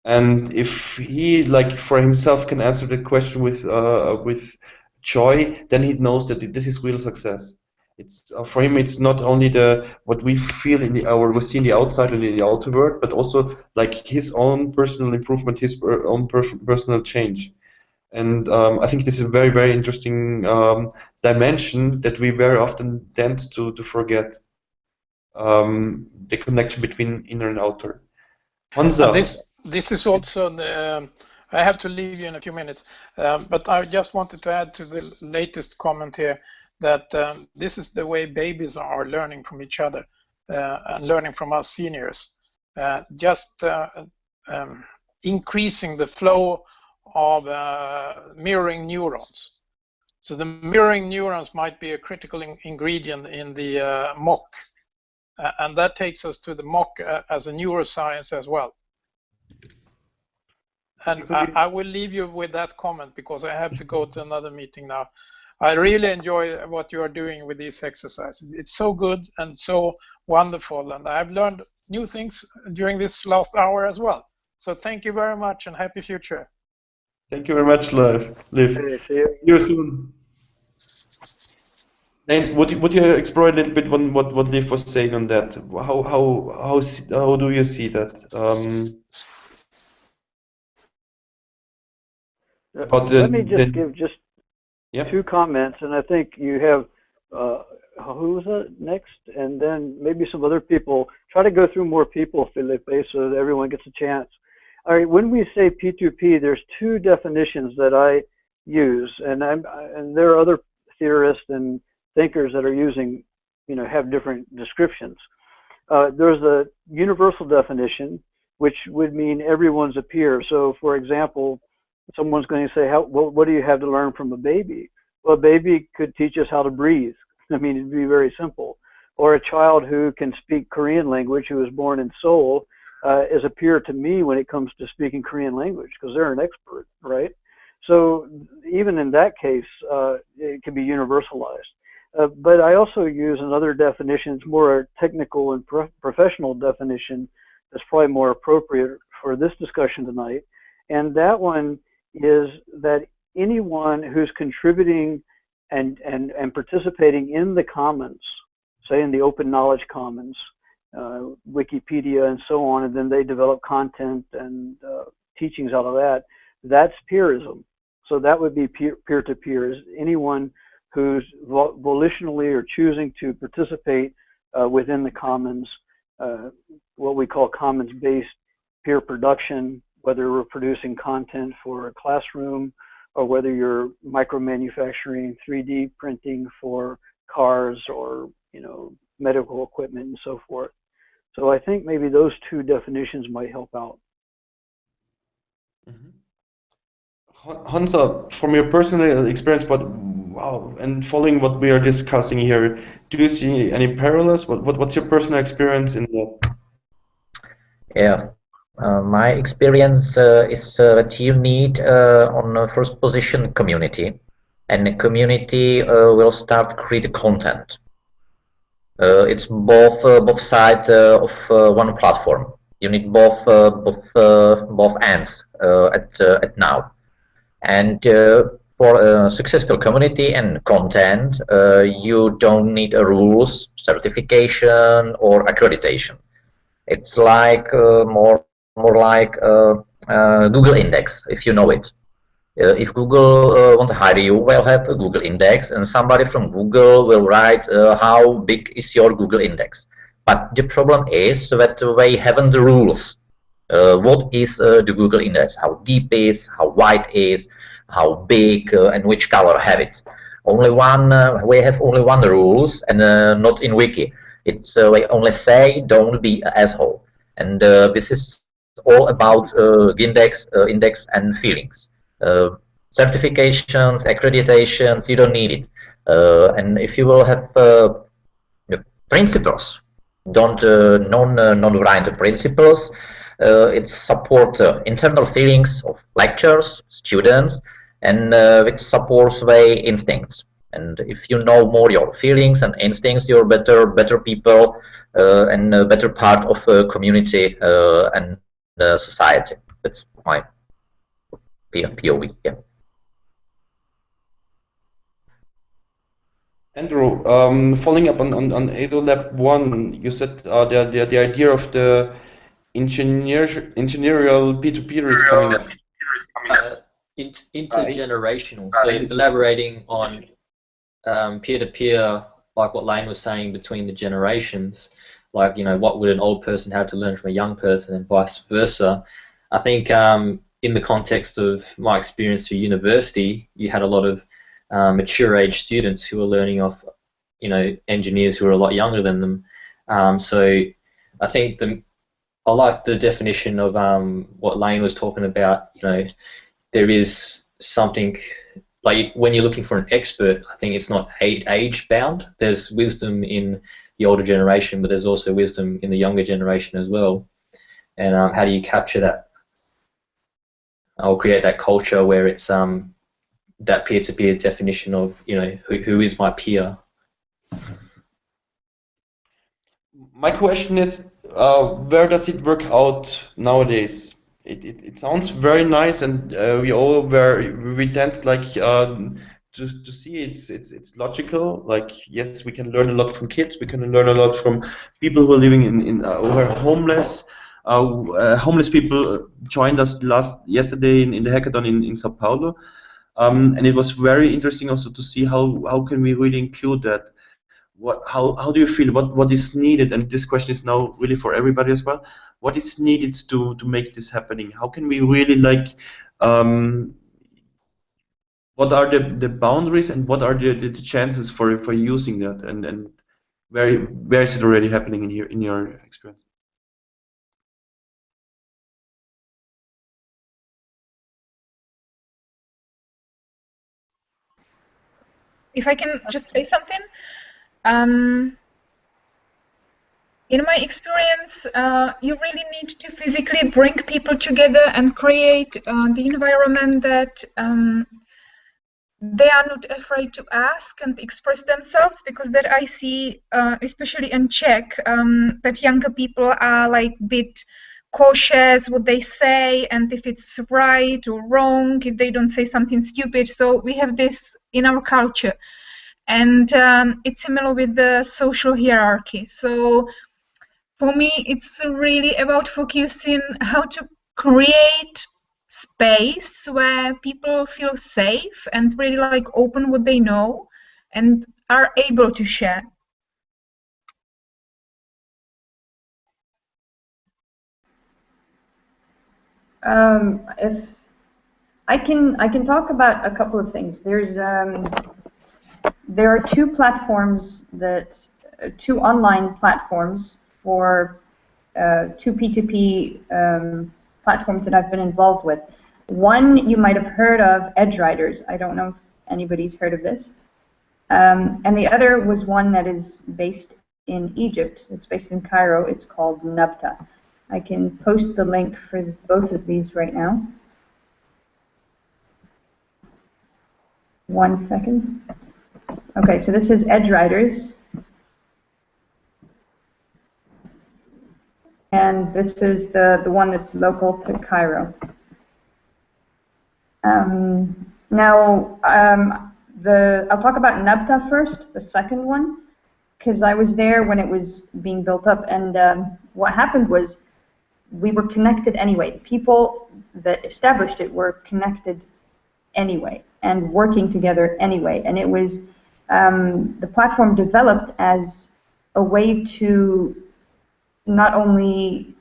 And if he, like for himself, can answer the question with joy, then he knows that this is real success. It's for him. It's not only the what we feel in the our we see in the outside and in the outer world, but also like his own personal improvement, his own personal change. And I think this is a very, very interesting dimension that we very often tend to forget. The connection between inner and outer. Hansa. And this is also the, I have to leave you in a few minutes, but I just wanted to add to the latest comment here that this is the way babies are learning from each other and learning from us seniors. Just increasing the flow of mirroring neurons. So the mirroring neurons might be a critical ingredient in the mock. And that takes us to the mock as a neuroscience as well. And I will leave you with that comment because I have to go to another meeting now. I really enjoy what you are doing with these exercises. It's so good and so wonderful. And I've learned new things during this last hour as well. So thank you very much and happy future. Thank you very much, Liv. Okay, see you soon. And would you explore a little bit on what Liv was saying on that? How do you see that? Let me just give two comments, and I think you have who's next, and then maybe some other people. Try to go through more people, Felipe, so that everyone gets a chance. All right, when we say P2P, there's two definitions that I use, and there are other theorists and thinkers that are using, have different descriptions. There's a universal definition, which would mean everyone's a peer. So, for example, someone's going to say, what do you have to learn from a baby? Well, a baby could teach us how to breathe. I mean, it'd be very simple. Or a child who can speak Korean language, who was born in Seoul, is a peer to me when it comes to speaking Korean language, because they're an expert, right? So even in that case, it can be universalized. But I also use another definition, it's more a technical and professional definition that's probably more appropriate for this discussion tonight. And that one is that anyone who's contributing and participating in the commons, say in the open knowledge commons, Wikipedia and so on, and then they develop content and teachings out of that, that's peerism. So that would be peer-to-peer, is anyone who's volitionally or choosing to participate within the commons, what we call commons-based peer production, whether we're producing content for a classroom or whether you're micro-manufacturing 3D printing for cars or medical equipment and so forth. So I think maybe those two definitions might help out. Hansa, from your personal experience, and following what we are discussing here, do you see any parallels? What's your personal experience in that? Yeah, my experience is that you need on the first position community, and the community will start create content. It's both sides of one platform. You need both ends at now. And for a successful community and content, you don't need rules, certification, or accreditation. It's like more like Google Index, if you know it. If Google want to hire you, will have a Google Index, and somebody from Google will write how big is your Google Index. But the problem is that they haven't the rules. What is the Google Index? How deep is? How wide is? How big and which color have it? Only one. We have only one rules, and not in Wiki. It's we only say don't be an asshole, and this is all about index and feelings. Certifications, accreditations, you don't need it. And if you will have principles, don't non-blind principles, it support internal feelings of lecturers, students, and it supports their instincts. And if you know more your feelings and instincts, you're better people and a better part of a community and society. That's my POV. Yeah. Andrew, following up on EduLab 1, you said the idea of the engineerial P2P is coming up. Intergenerational. So elaborating on peer-to-peer, like what Layne was saying, between the generations, like, you know, what would an old person have to learn from a young person and vice versa. I think in the context of my experience through university, you had a lot of mature age students who were learning off, you know, engineers who were a lot younger than them. So I think I like the definition of what Layne was talking about. You know, there is something, like when you're looking for an expert, I think it's not age bound. There's wisdom in the older generation, but there's also wisdom in the younger generation as well. And how do you capture that? I'll create that culture where it's that peer-to-peer definition of, you know, who is my peer. My question is, where does it work out nowadays? It sounds very nice, and we tend like to see it's logical. Like, yes, we can learn a lot from kids. We can learn a lot from people who are living who are homeless. Homeless people joined us yesterday in the hackathon in Sao Paulo, and it was very interesting also to see how can we really include that. How do you feel? What is needed? And this question is now really for everybody as well. What is needed to make this happening? How can we really like? What are the boundaries and what are the chances for using that? And where is it already happening in your experience? If I can just say something. In my experience, you really need to physically bring people together and create the environment that they are not afraid to ask and express themselves, because that I see, especially in Czech, that younger people are like a bit cautious what they say, and if it's right or wrong, if they don't say something stupid. So we have this in our culture. And it's similar with the social hierarchy. So for me, it's really about focusing how to create space where people feel safe and really like open what they know and are able to share. If I can talk about a couple of things. There are two online platforms for two P2P platforms that I've been involved with. One you might have heard of, EdgeWriters. I don't know if anybody's heard of this. And the other was one that is based in Egypt. It's based in Cairo. It's called Nabta. I can post the link for both of these right now. 1 second. Okay, so this is EdgeWriters. And this is the one that's local to Cairo. Now, I'll talk about Nabta first, the second one, because I was there when it was being built up, and what happened was we were connected anyway. The people that established it were connected anyway and working together anyway, and it was the platform developed as a way to not only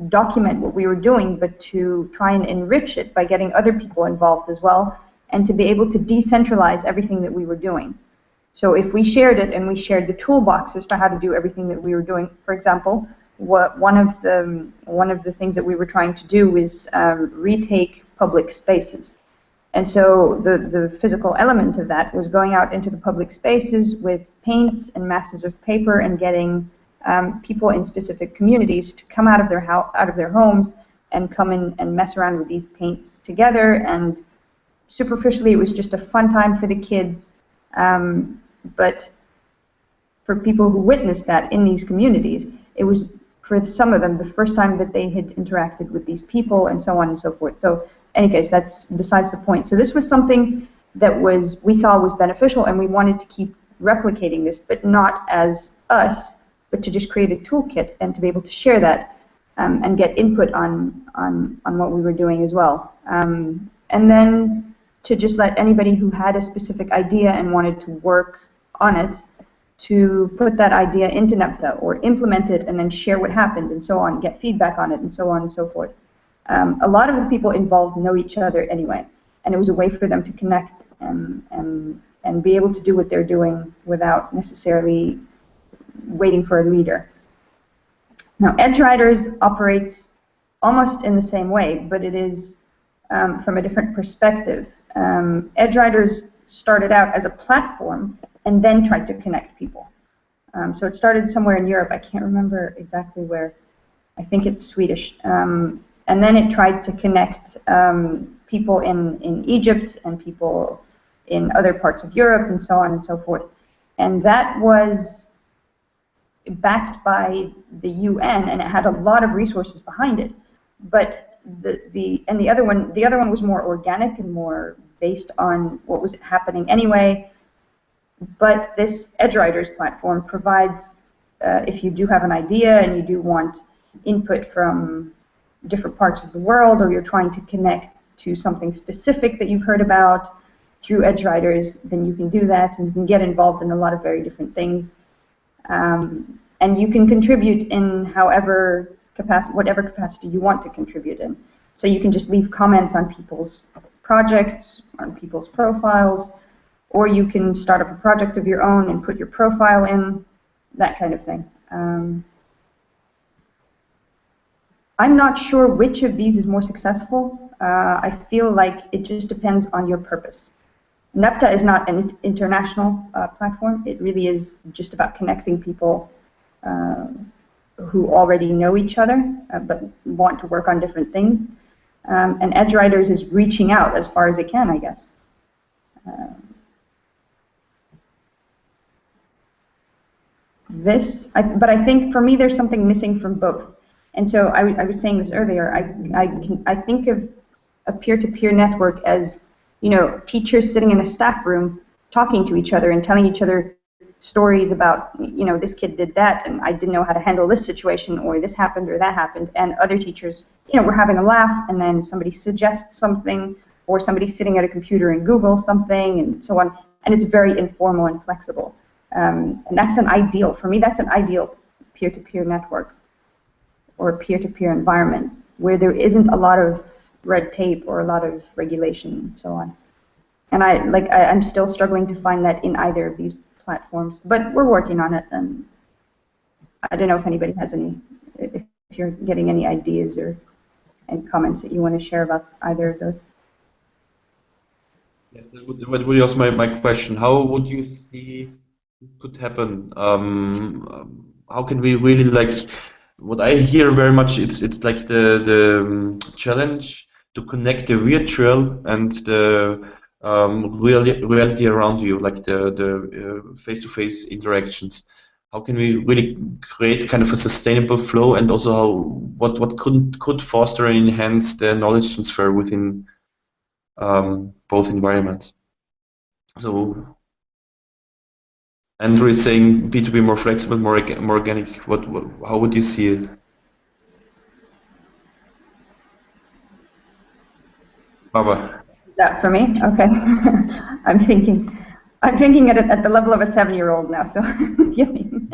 document what we were doing, but to try and enrich it by getting other people involved as well, and to be able to decentralize everything that we were doing. So if we shared it and we shared the toolboxes for how to do everything that we were doing, for example, one of the things that we were trying to do was retake public spaces. And so the physical element of that was going out into the public spaces with paints and masses of paper and getting people in specific communities to come out of their homes and come in and mess around with these paints together. And superficially, it was just a fun time for the kids. But for people who witnessed that in these communities, it was for some of them, the first time that they had interacted with these people, and so on and so forth. So, in any case, that's besides the point. So this was something that we saw was beneficial, and we wanted to keep replicating this, but not as us, but to just create a toolkit and to be able to share that and get input on what we were doing as well. And then to just let anybody who had a specific idea and wanted to work on it to put that idea into NEPTA or implement it and then share what happened and so on, get feedback on it and so on and so forth. A lot of the people involved know each other anyway, and it was a way for them to connect and be able to do what they're doing without necessarily waiting for a leader. Now, EdgeWriters operates almost in the same way, but it is from a different perspective. EdgeWriters started out as a platform and then tried to connect people. So it started somewhere in Europe. I can't remember exactly where. I think it's Swedish. And then it tried to connect people in Egypt and people in other parts of Europe and so on and so forth. And that was backed by the UN, and it had a lot of resources behind it. But the other one was more organic and more based on what was happening anyway. But this EdgeWriters platform provides, if you do have an idea and you do want input from different parts of the world, or you're trying to connect to something specific that you've heard about through EdgeWriters, then you can do that, and you can get involved in a lot of very different things. And you can contribute in whatever capacity you want to contribute in. So you can just leave comments on people's projects, on people's profiles, or you can start up a project of your own and put your profile in, that kind of thing. I'm not sure which of these is more successful. I feel like it just depends on your purpose. NEPTA is not an international platform. It really is just about connecting people who already know each other but want to work on different things. And EdgeWriters is reaching out as far as it can, I guess. But I think for me there's something missing from both. And so I was saying this earlier. I think of a peer-to-peer network as, you know, teachers sitting in a staff room talking to each other and telling each other stories about, you know, this kid did that and I didn't know how to handle this situation, or this happened or that happened, and other teachers, you know, we're having a laugh, and then somebody suggests something, or somebody sitting at a computer and Google something and so on, and it's very informal and flexible. And that's an ideal, for me, that's an ideal peer-to-peer network or peer-to-peer environment where there isn't a lot of red tape or a lot of regulation and so on. And I'm still struggling to find that in either of these platforms, but we're working on it. And I don't know if anybody has any, if you're getting any ideas or any comments that you want to share about either of those. Yes, that would be also my question. How would you see it could happen? How can we really, like, what I hear very much, it's like the challenge to connect the virtual and the reality around you, like the face-to-face interactions. How can we really create kind of a sustainable flow, and also what could foster and enhance the knowledge transfer within both environments? So Andrew is saying P2P more flexible, more organic. How would you see it? Baba. That for me? Okay. I'm thinking at the level of a 7-year-old now, so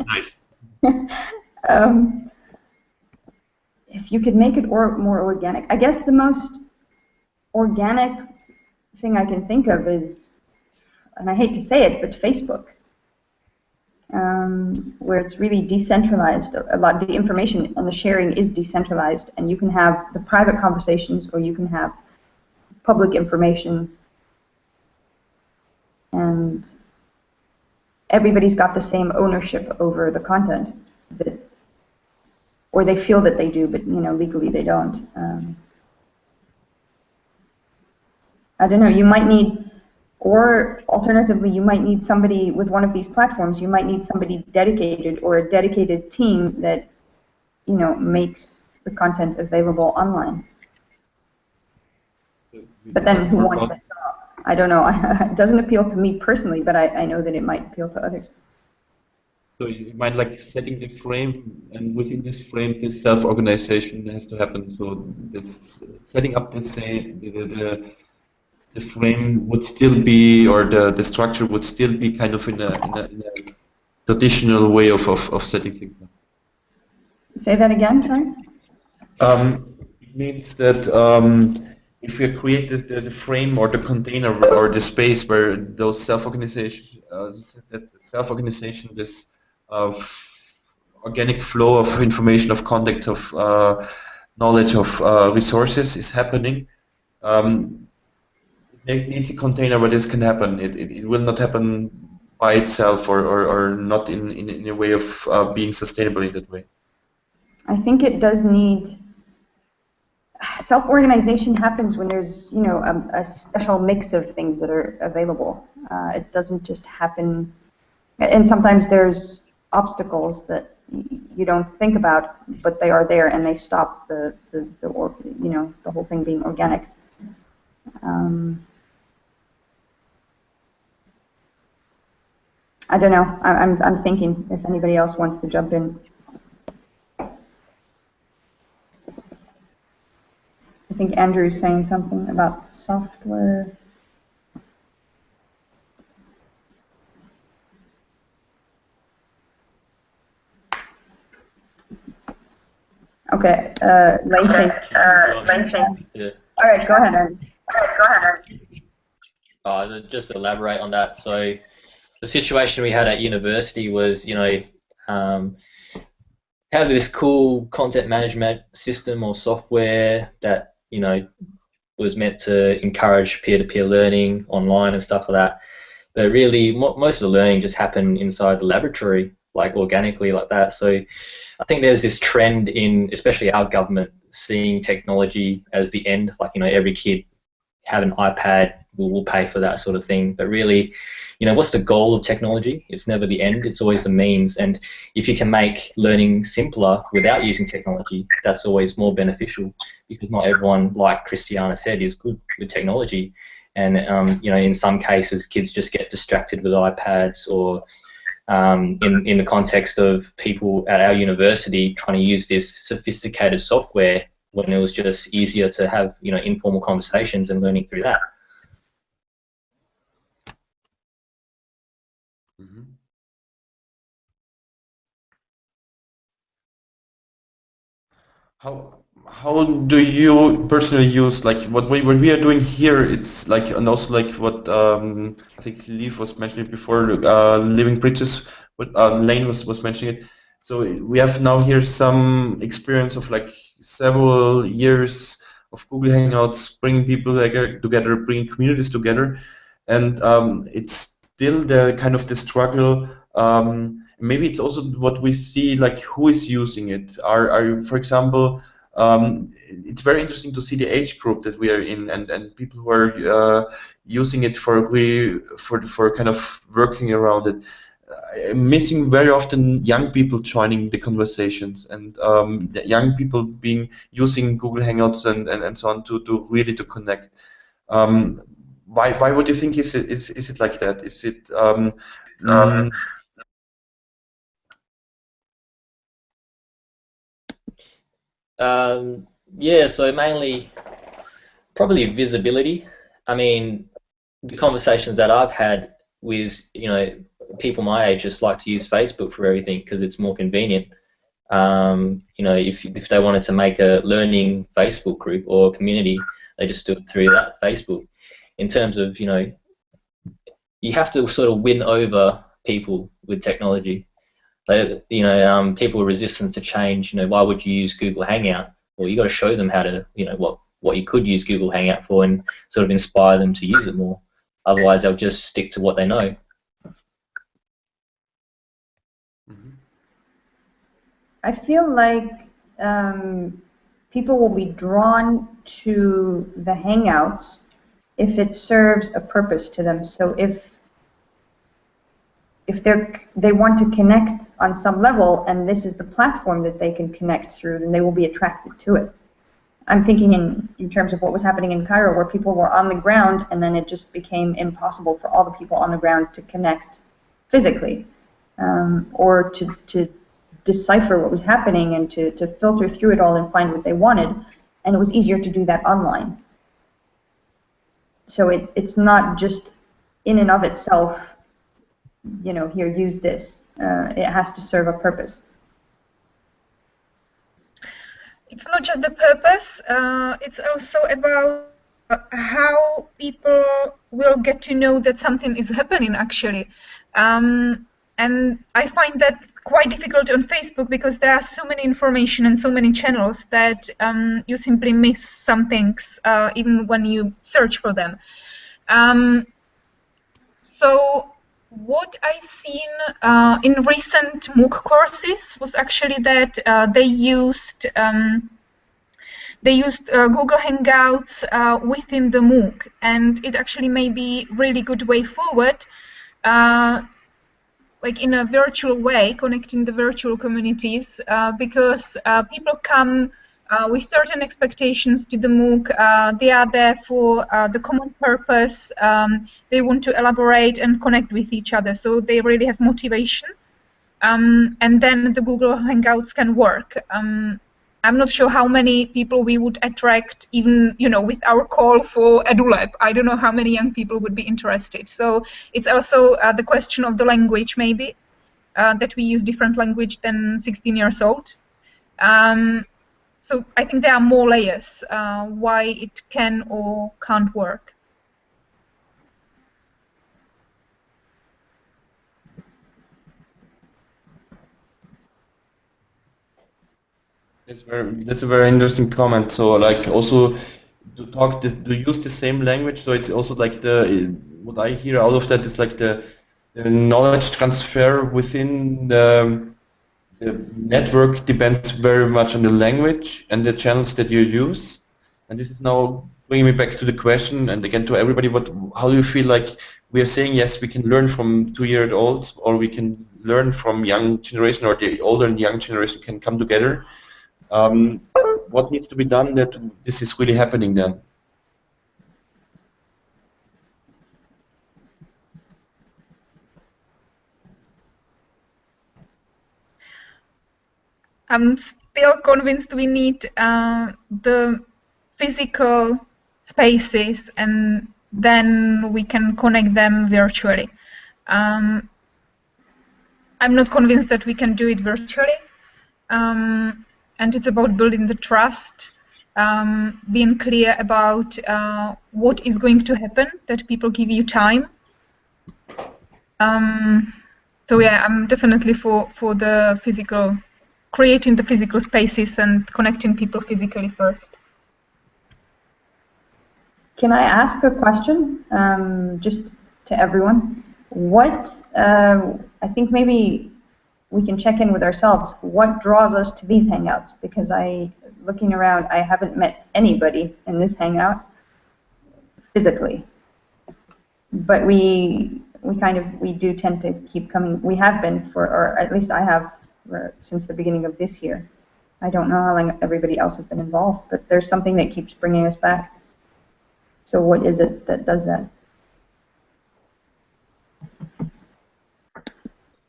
Nice. If you could make it more organic, I guess the most organic thing I can think of is, and I hate to say it, but Facebook, where it's really decentralized. A lot of the information and the sharing is decentralized, and you can have the private conversations, or you can have public information, and everybody's got the same ownership over the content, or they feel that they do, but legally they don't. I don't know. You might need, or alternatively, you might need somebody with one of these platforms. You might need somebody dedicated, or a dedicated team that makes the content available online. But then who wants that job? I don't know. It doesn't appeal to me personally, but I know that it might appeal to others. So you might like setting the frame, and within this frame, this self-organization has to happen. So this setting up the say the frame would still be, or the structure would still be kind of in a traditional way of setting things up. Say that again, sorry? It means that if you create the frame or the container or the space where those self-organization, this organic flow of information, of context, of knowledge, of resources is happening, it needs a container where this can happen. It will not happen by itself, or not in a way of being sustainable in that way. I think it does need self-organization happens when there's a special mix of things that are available. It doesn't just happen, and sometimes there's obstacles that you don't think about, but they are there and they stop the whole thing being organic. I don't know. I'm thinking if anybody else wants to jump in. I think Andrew's saying something about software. Okay, Layne. Yeah. All right, go ahead, Andrew. Just to elaborate on that. So the situation we had at university was, have this cool content management system or software that, was meant to encourage peer-to-peer learning online and stuff like that. But really, most of the learning just happened inside the laboratory, like organically like that. So I think there's this trend in, especially our government, seeing technology as the end, like, every kid have an iPad, we'll pay for that sort of thing. But really, what's the goal of technology? It's never the end, it's always the means. And if you can make learning simpler without using technology, that's always more beneficial, because not everyone, like Christiana said, is good with technology. And in some cases, kids just get distracted with iPads, or in the context of people at our university trying to use this sophisticated software when it was just easier to have informal conversations and learning through that. Mm-hmm. How do you personally use, like, what we are doing here is like, and also like what I think Leaf was mentioning before, living bridges, what Layne was mentioning it. So we have now here some experience of like several years of Google Hangouts, bringing people together, bringing communities together, and it's still the kind of the struggle. Maybe it's also what we see, like who is using it. Are for example, it's very interesting to see the age group that we are in, and people who are using it for kind of working around it. I'm missing very often young people joining the conversations, and the young people using Google Hangouts and so on to really to connect. Why would you think is it like that? Is it yeah, so mainly probably visibility. I mean, the conversations that I've had with people my age just like to use Facebook for everything because it's more convenient. If they wanted to make a learning Facebook group or community, they just do it through that Facebook. In terms of you have to sort of win over people with technology. People resistant to change. Why would you use Google Hangout? Well, you got to show them how to, what you could use Google Hangout for, and sort of inspire them to use it more. Otherwise, they'll just stick to what they know. I feel like people will be drawn to the Hangouts if it serves a purpose to them. So if if they want to connect on some level, and this is the platform that they can connect through, then they will be attracted to it. I'm thinking in terms of what was happening in Cairo, where people were on the ground, and then it just became impossible for all the people on the ground to connect physically, or to decipher what was happening and to filter through it all and find what they wanted. And it was easier to do that online. So it's not just in and of itself, you know, here, use this. It has to serve a purpose. It's not just the purpose, it's also about how people will get to know that something is happening actually. And I find that quite difficult on Facebook because there are so many information and so many channels that you simply miss some things even when you search for them. So what I've seen in recent MOOC courses was actually that they used Google Hangouts within the MOOC, and it actually may be really good way forward, like in a virtual way, connecting the virtual communities, because people come with certain expectations to the MOOC. They are there for the common purpose. They want to elaborate and connect with each other, so they really have motivation. And then the Google Hangouts can work. I'm not sure how many people we would attract, even, you know, with our call for EduLab. I don't know how many young people would be interested. So it's also the question of the language, maybe, that we use different language than 16 years old. So I think there are more layers why it can or can't work. That's a very interesting comment. So like also to use the same language. So it's also like what I hear out of that is like the knowledge transfer within the network depends very much on the language and the channels that you use. And this is now bringing me back to the question, and again to everybody, how do you feel like we are saying, yes, we can learn from 2-year-olds, or we can learn from young generation, or the older and young generation can come together. What needs to be done that this is really happening then? I'm still convinced we need the physical spaces, and then we can connect them virtually. I'm not convinced that we can do it virtually. And it's about building the trust, being clear about what is going to happen, that people give you time. So yeah, I'm definitely for the physical, creating the physical spaces and connecting people physically first. Can I ask a question, just to everyone? What, I think maybe we can check in with ourselves. What draws us to these Hangouts? Because looking around, I haven't met anybody in this Hangout physically. But we do tend to keep coming. We have been or at least I have since the beginning of this year. I don't know how long everybody else has been involved, but there's something that keeps bringing us back. So what is it that does that?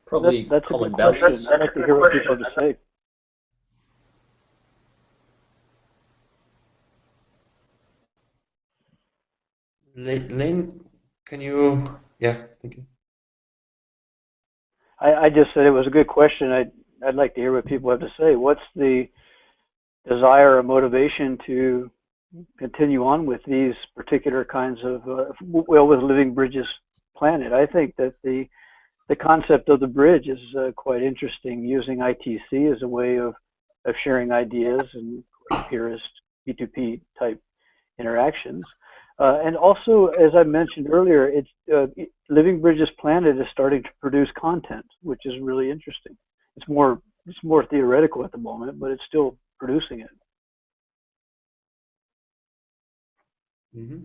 Probably that's common a good question. I'd like to hear what people have to say. Layne, can you? Yeah, thank you. I just said it was a good question. I'd like to hear what people have to say. What's the desire or motivation to continue on with these particular kinds of, with Living Bridges Planet? I think that the concept of the bridge is quite interesting, using ITC as a way of sharing ideas and peerist P2P type interactions. And also, as I mentioned earlier, Living Bridges Planet is starting to produce content, which is really interesting. It's more theoretical at the moment, but it's still producing it. Mm-hmm.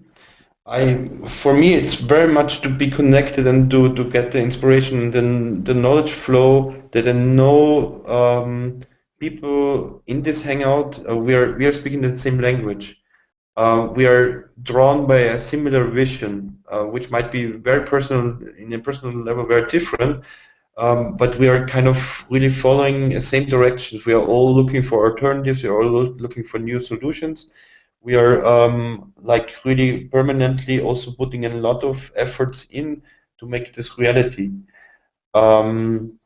For me, it's very much to be connected and to get the inspiration and then the knowledge flow that I know people in this hangout. We are speaking the same language. We are drawn by a similar vision, which might be very personal, in a personal level, very different. But we are kind of really following the same directions. We are all looking for alternatives. We are all looking for new solutions. We are like really permanently also putting a lot of efforts in to make this reality. I'm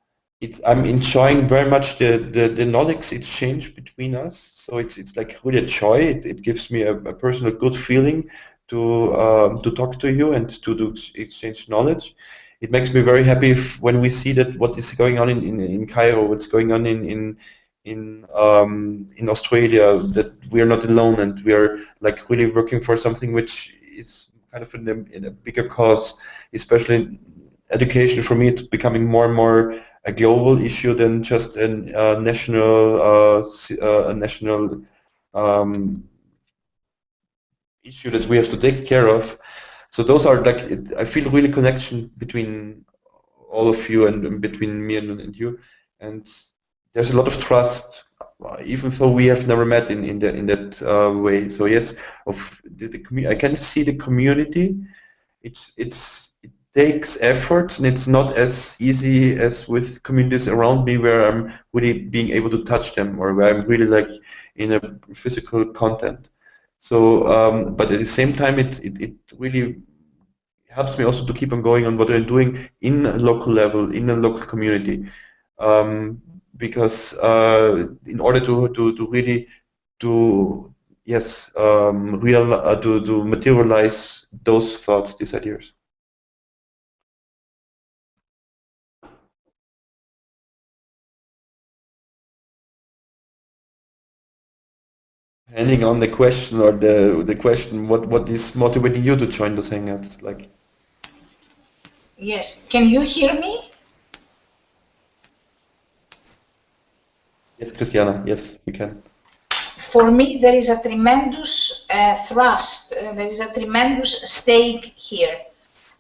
enjoying very much the knowledge exchange between us. So it's like really a joy. It gives me a personal good feeling to talk to you and to exchange knowledge. It makes me very happy when we see that what is going on in Cairo, what's going on in Australia, that we are not alone and we are like really working for something which is kind of in a bigger cause, especially education. For me, it's becoming more and more a global issue than just a national issue that we have to take care of. So those are like, I feel really connection between all of you and between me and you, and there's a lot of trust, even though we have never met in that way. So yes, I can see the community. It takes effort, and it's not as easy as with communities around me where I'm really being able to touch them or where I'm really like in a physical content. So, but at the same time, it really helps me also to keep on going on what I'm doing in a local level, in a local community, because in order to really to yes to materialize those thoughts, these ideas. Handing on the question or the question, what is motivating you to join those hangouts? Like, yes, can you hear me? yes, Christiana, yes, we can. For me, there is a tremendous thrust, there is a tremendous stake here,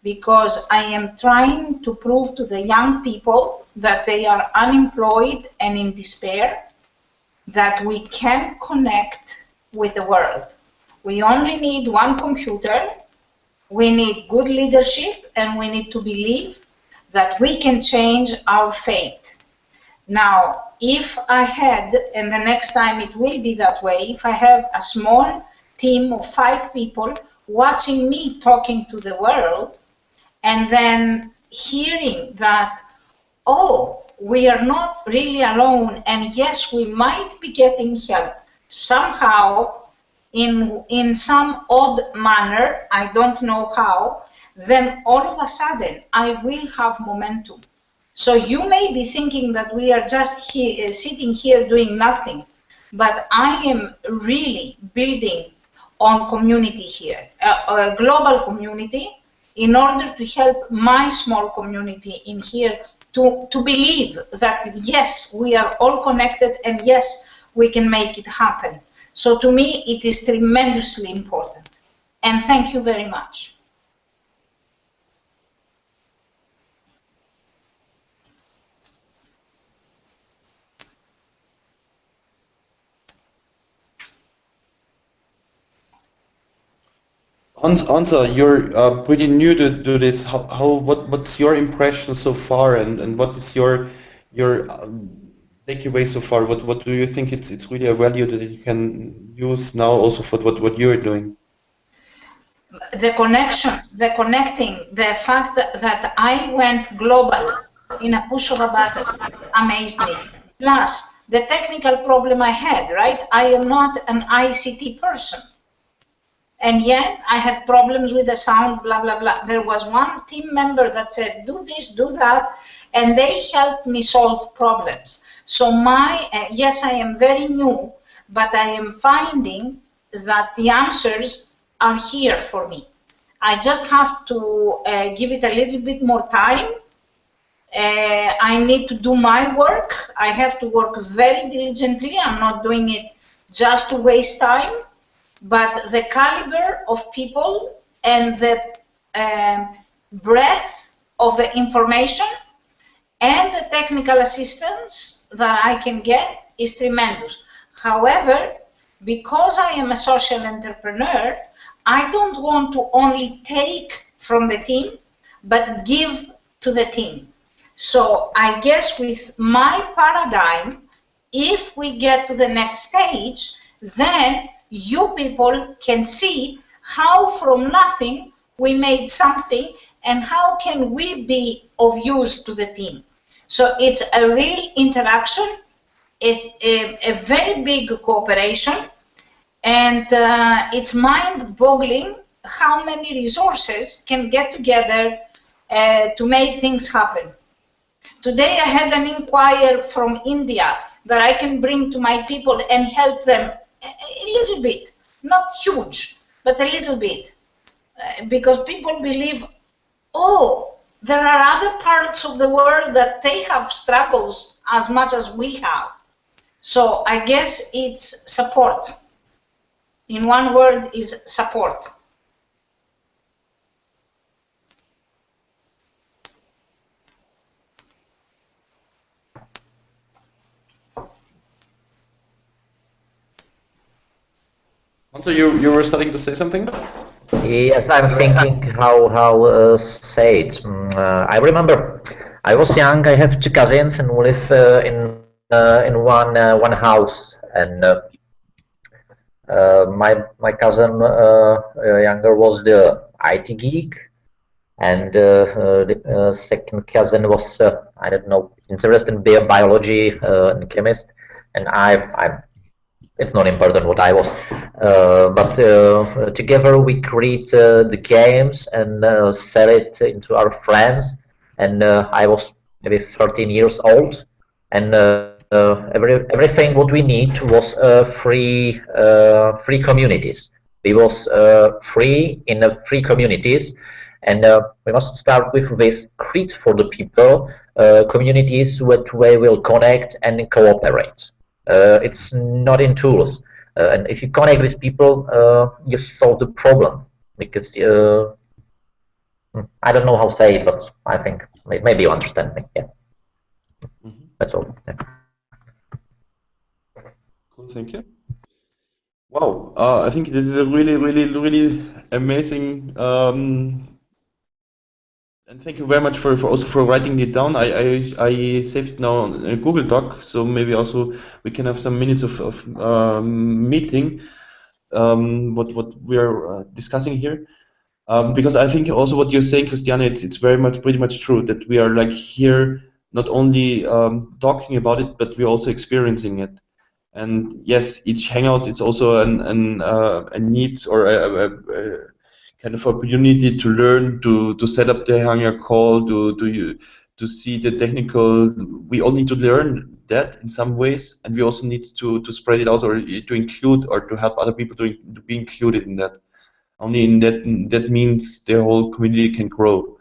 because I am trying to prove to the young people that they are unemployed and in despair, that we can connect with the world. We only need one computer, we need good leadership, and we need to believe that we can change our fate. Now, if I had, and the next time it will be that way, if I have a small team of 5 people watching me talking to the world, and then hearing that, oh, we are not really alone, and yes, we might be getting help somehow in some odd manner, I don't know how, then all of a sudden I will have momentum. So you may be thinking that we are just sitting here doing nothing, but I am really building on community here, a global community, in order to help my small community in here to believe that yes, we are all connected and yes, we can make it happen. So to me, it is tremendously important. And thank you very much. Ansa, you're pretty new to this. What's your impression so far, and what is your takeaway so far? What do you think it's really a value that you can use now also for what you're doing? The connection, the connecting, the fact that I went global in a push of a button amazed me. Plus, the technical problem I had, right? I am not an ICT person. And yet I had problems with the sound, blah, blah, blah. There was one team member that said, do this, do that, and they helped me solve problems. So yes, I am very new, but I am finding that the answers are here for me. I just have to give it a little bit more time. I need to do my work. I have to work very diligently. I'm not doing it just to waste time. But the caliber of people and the breadth of the information and the technical assistance that I can get is tremendous. However, because I am a social entrepreneur, I don't want to only take from the team, but give to the team. So I guess with my paradigm, if we get to the next stage, then you people can see how from nothing we made something and how can we be of use to the team. So it's a real interaction, it's a very big cooperation, and it's mind-boggling how many resources can get together to make things happen. Today I had an inquiry from India that I can bring to my people and help them a little bit, not huge, but a little bit, because people believe, oh, there are other parts of the world that they have struggles as much as we have. So I guess it's support. In one word is support. Anto, you were starting to say something? Yes, I'm thinking how say it. I remember I was young. I have two cousins and we live in one house. And my cousin younger was the IT geek, and the second cousin was I don't know, interested in biology and chemist, and I'm it's not important what I was, but together we create the games and sell it into our friends. And I was maybe 13 years old, and everything what we need was free communities. We was free in the free communities, and we must start with this: create for the people communities which we will connect and cooperate. It's not in tools, and if you connect with people, you solve the problem. Because I don't know how to say it, but I think maybe you understand me. Yeah, that's all. Yeah. Cool, thank you. Wow, I think this is a really amazing. And thank you very much for also for writing it down. I saved it now on a Google Doc, so maybe also we can have some minutes of meeting what we are discussing here. Because I think also what you're saying, Christiane, it's pretty much true that we are like here not only talking about it, but we're also experiencing it. And yes, each hangout is also a need or a kind of opportunity to learn to set up the hangout call, to see the technical. We all need to learn that in some ways, and we also need to spread it out or to include or to help other people to be included in that. Only in that means the whole community can grow.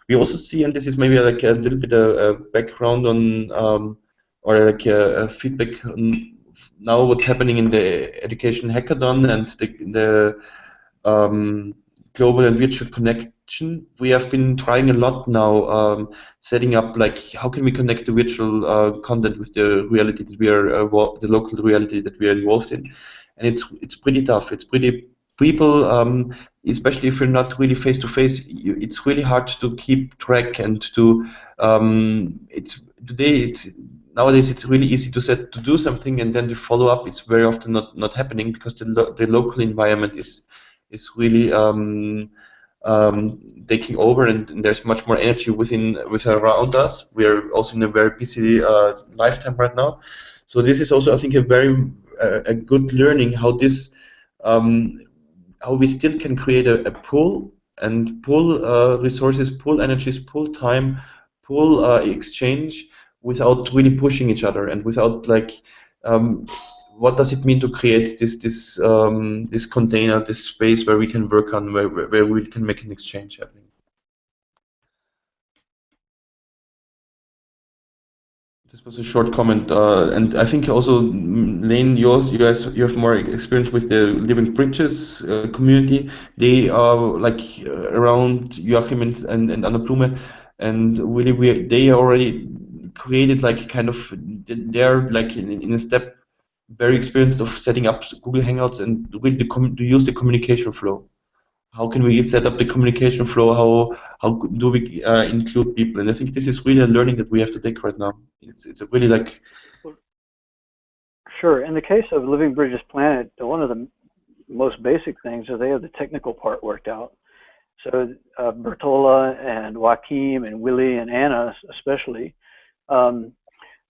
We also see, and this is maybe like a little bit a background on or like a feedback on now what's happening in the education hackathon and the global and virtual connection. We have been trying a lot now, setting up like how can we connect the virtual content with the reality that we are, the local reality that we are involved in, and it's pretty tough. It's pretty people, especially if you're not really face to face. It's really hard to keep track and to. Nowadays it's really easy to do something and then the follow up is very often not happening because the local environment is really taking over, and there's much more energy with around us. We are also in a very busy lifetime right now, so this is also I think a good learning how this how we still can create a pool and pool resources, pool energies, pool time, pool exchange without really pushing each other and without like what does it mean to create this container, this space where we can work on, where we can make an exchange happening. This was a short comment, and I think also, Layne, you have more experience with the Living Bridges community. They are like around Joachim and Anna Blume, and really they already created like kind of, they're like in a step very experienced of setting up Google Hangouts and really to use the communication flow. How can we set up the communication flow? How do we include people? And I think this is really a learning that we have to take right now. It's a really like. Sure. In the case of Living Bridges Planet, one of the most basic things is they have the technical part worked out. So Bertola and Joachim and Willie and Anna especially,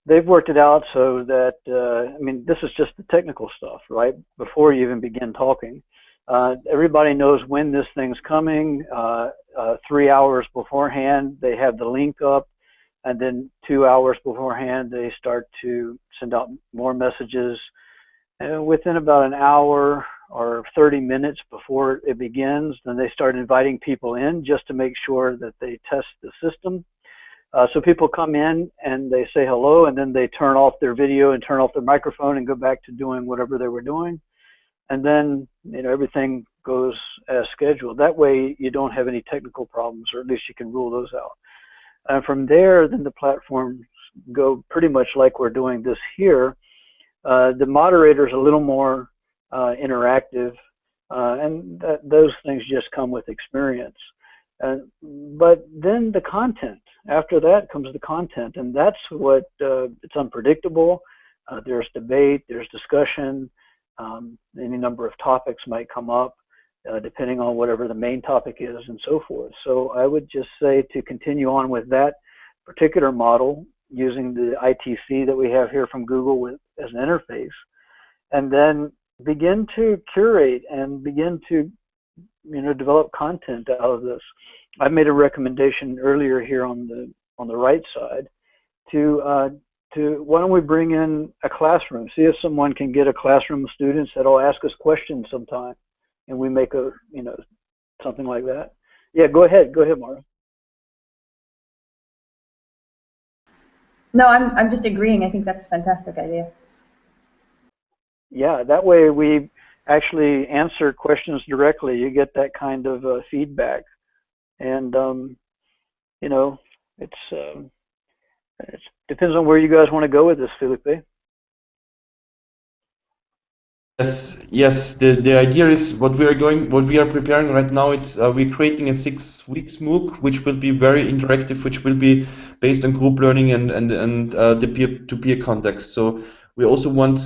they've worked it out so that, I mean, this is just the technical stuff, right? Before you even begin talking. Everybody knows when this thing's coming. 3 hours beforehand, they have the link up, and then 2 hours beforehand, they start to send out more messages. And within about an hour or 30 minutes before it begins, then they start inviting people in just to make sure that they test the system. So people come in and they say hello, and then they turn off their video and turn off their microphone and go back to doing whatever they were doing. And then, you know, everything goes as scheduled. That way you don't have any technical problems, or at least you can rule those out. And from there, then the platforms go pretty much like we're doing this here. The moderator is a little more interactive, and those things just come with experience. But then the content, after that comes the content, and that's what, it's unpredictable. There's debate, there's discussion. Any number of topics might come up depending on whatever the main topic is and so forth. So I would just say to continue on with that particular model using the ITC that we have here from Google as an interface, and then begin to curate and begin to, you know, develop content out of this. I made a recommendation earlier here on the right side to why don't we bring in a classroom, see if someone can get a classroom of students that'll ask us questions sometime, and we make a, you know, something like that. Yeah, go ahead, Mara. No, I'm just agreeing. I think that's a fantastic idea. Yeah, that way we actually answer questions directly. You get that kind of feedback, and you know, it depends on where you guys want to go with this, Felipe. Yes. The idea is what we are preparing right now. It's we're creating a 6 weeks MOOC, which will be very interactive, which will be based on group learning and the peer-to-peer context. So we also want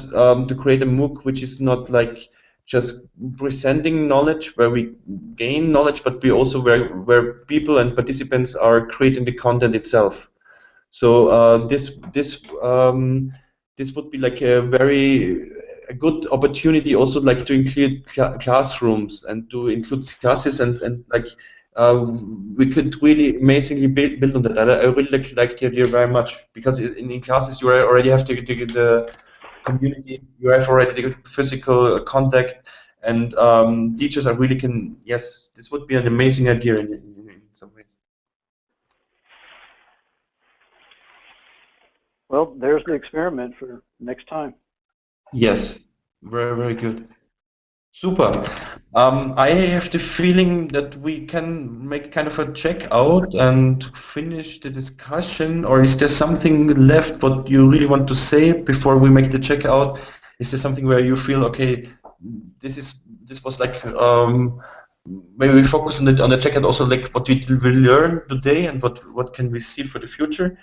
to create a MOOC which is not like just presenting knowledge where we gain knowledge, but we also where people and participants are creating the content itself. So this would be like a good opportunity also, like to include classrooms and to include classes and like we could really amazingly build on that. I really like the idea very much, because in classes you already have the community, you have already the physical contact, and teachers are really can, yes, this would be an amazing idea in some ways. Well, there's the experiment for next time. Yes, very, very good. Super. I have the feeling that we can make kind of a checkout and finish the discussion, or is there something left what you really want to say before we make the checkout? Is there something where you feel, okay, this was like maybe we focus on the checkout also, like what we learned today and what can we see for the future?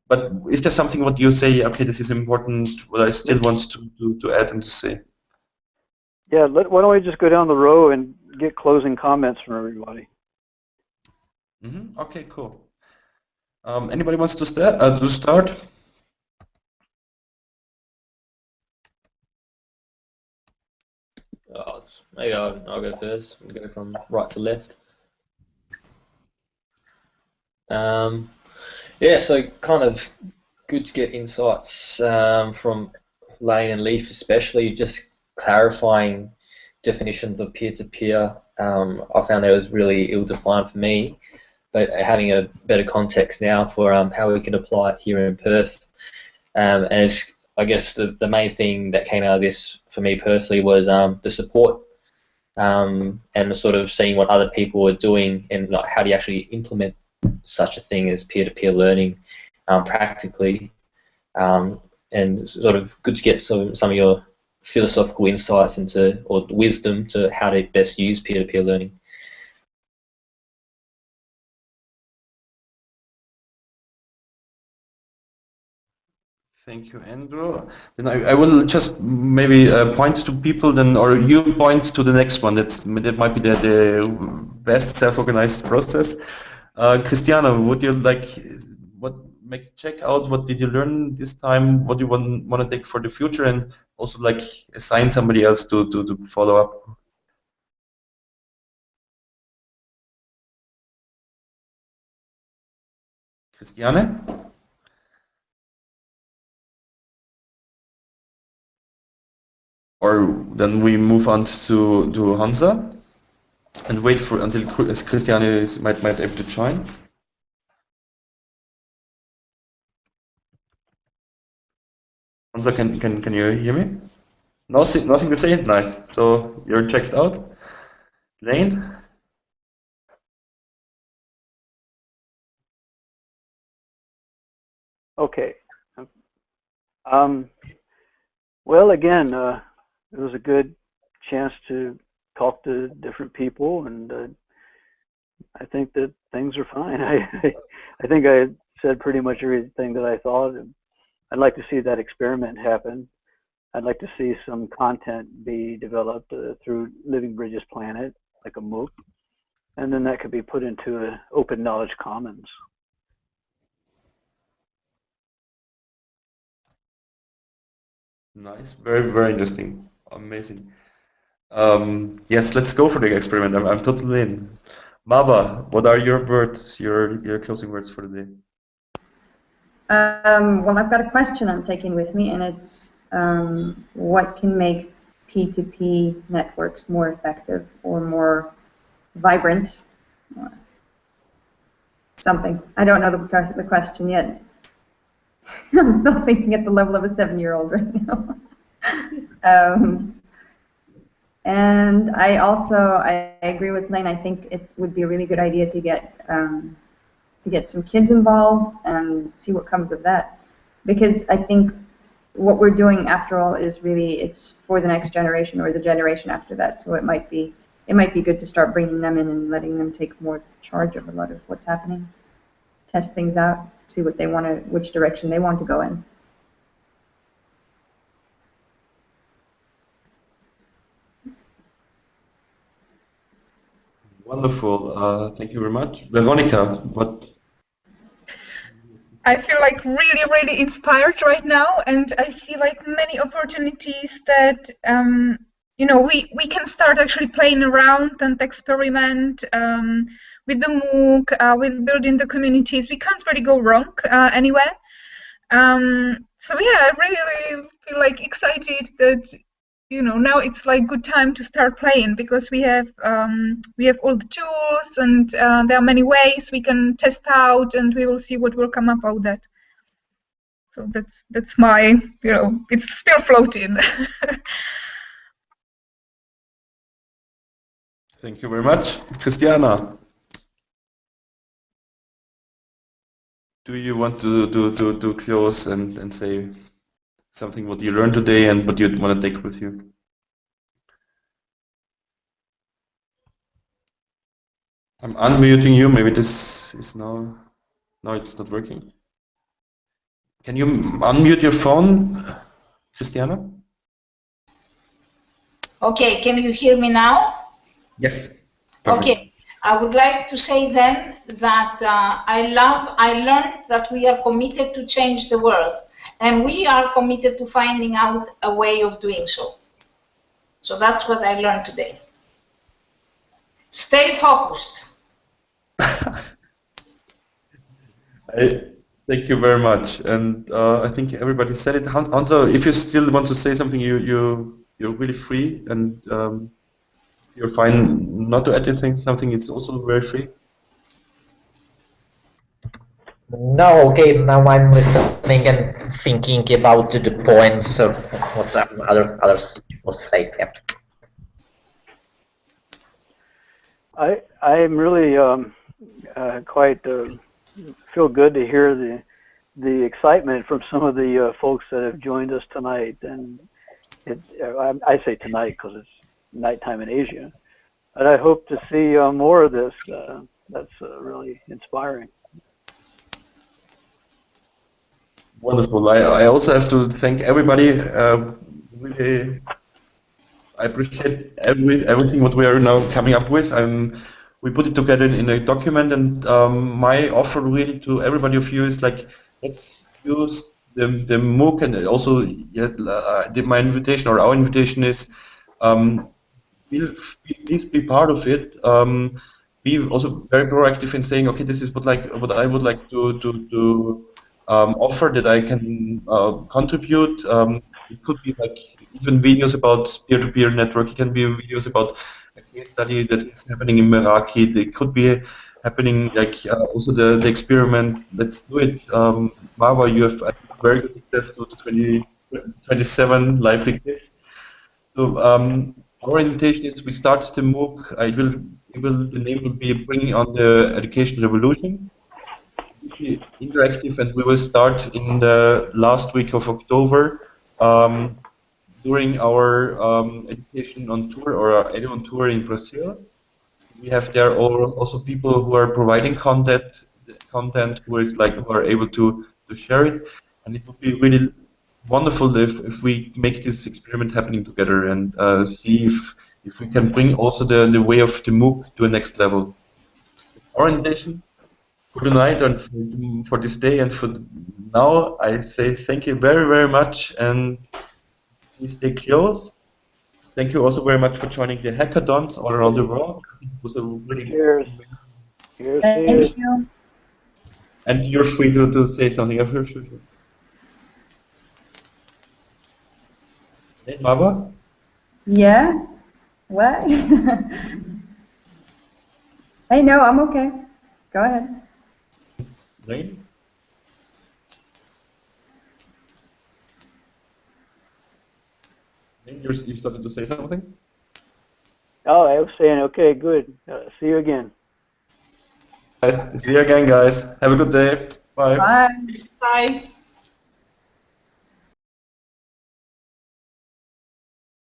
But is there something what you say, okay, this is important, what I still want to add and to say? Yeah, why don't we just go down the row and get closing comments from everybody? Okay, cool. Anybody wants to start? Maybe I'll go first. I'll go from right to left. Yeah, so kind of good to get insights from Layne and Leif, especially just clarifying definitions of peer-to-peer. I found that was really ill-defined for me, but having a better context now for how we can apply it here in Perth. And I guess the main thing that came out of this for me personally was the support and sort of seeing what other people were doing and like how do you actually implement such a thing as peer-to-peer learning practically, and sort of good to get some of your philosophical insights into or wisdom to how to best use peer-to-peer learning. Thank you, Andrew. Then I will just maybe point to people then, or you point to the next one. That might be the best self-organized process. Christiana, would you like check out what did you learn this time? What do you want to take for the future, and also like assign somebody else to follow up. Christiane? Or then we move on to Hansa and wait for until Christiane might able to join. Hansa, can you hear me? Nothing to say. Nice. So you're checked out. Layne? Okay. Well, again, it was a good chance to talk to different people, and I think that things are fine. I think I said pretty much everything that I thought. I'd like to see that experiment happen. I'd like to see some content be developed through Living Bridges Planet, like a MOOC, and then that could be put into an open knowledge commons. Nice, very interesting, amazing. Yes, let's go for the experiment. I'm totally in. Maba, what are your words, your closing words for the day? Well, I've got a question I'm taking with me, and it's what can make P2P networks more effective or more vibrant? Something. I don't know the question yet. I'm still thinking at the level of a 7-year-old right now. And I agree with Layne. I think it would be a really good idea to get some kids involved and see what comes of that, because I think what we're doing after all is really it's for the next generation or the generation after that. So it might be good to start bringing them in and letting them take more charge of a lot of what's happening, test things out, see what they want to, which direction they want to go in. Wonderful. Thank you very much. Veronica, what? I feel like really inspired right now, and I see like many opportunities that we can start actually playing around and experiment with the MOOC, with building the communities. We can't really go wrong anywhere. So yeah, I really feel like excited that now it's like good time to start playing, because we have all the tools, and there are many ways we can test out, and we will see what will come up out of that. So that's my, it's still floating. Thank you very much. Christiana, do you want to close and say something what you learned today and what you want to take with you? I'm unmuting you. Maybe this is now it's not working. Can you unmute your phone, Christiana? Okay, can you hear me now? Yes. Perfect. Okay, I would like to say then that I learned that we are committed to change the world, and we are committed to finding out a way of doing so. So that's what I learned today. Stay focused. Thank you very much, and I think everybody said it. Hansa, if you still want to say something, you're really free, and you're fine not to add anything. Something it's also very free. No, okay. Now I'm listening and thinking about the points of what others was said. Yeah. I'm really quite feel good to hear the excitement from some of the folks that have joined us tonight. And I say tonight because it's nighttime in Asia. And I hope to see more of this. That's really inspiring. Wonderful. I also have to thank everybody. Really, I appreciate everything what we are now coming up with. We put it together in a document, and my offer really to everybody of you is like, let's use the MOOC, and also my invitation or our invitation is, please be part of it. Be also very proactive in saying, okay, this is what I would like to offer that I can contribute. It could be like even videos about peer-to-peer network. It can be videos about a case study that is happening in Meraki. It could be happening like also the experiment. Let's do it. Marwa, you have very good access to 27 lively kids. So our invitation is we start the MOOC. The name will be Bringing on the Education Revolution. Interactive, and we will start in the last week of October during our education on tour or our Edu on tour in Brazil. We have there also people who are providing content who are able to share it, and it would be really wonderful if we make this experiment happening together and see if we can bring also the way of the MOOC to a next level. Our intention for tonight and for this day and for now, I say thank you very, very much, and please stay close. Thank you also very much for joining the hackathons all around the world. It was a really Cheers. Cheers. Thank you. And you're free to say something. I'm sure. Hey, Mama? Yeah? What? Hey, no, I'm okay. Go ahead. Layne? Layne, you started to say something? Oh, I was saying, okay, good. See you again. See you again, guys. Have a good day. Bye. Bye. Bye.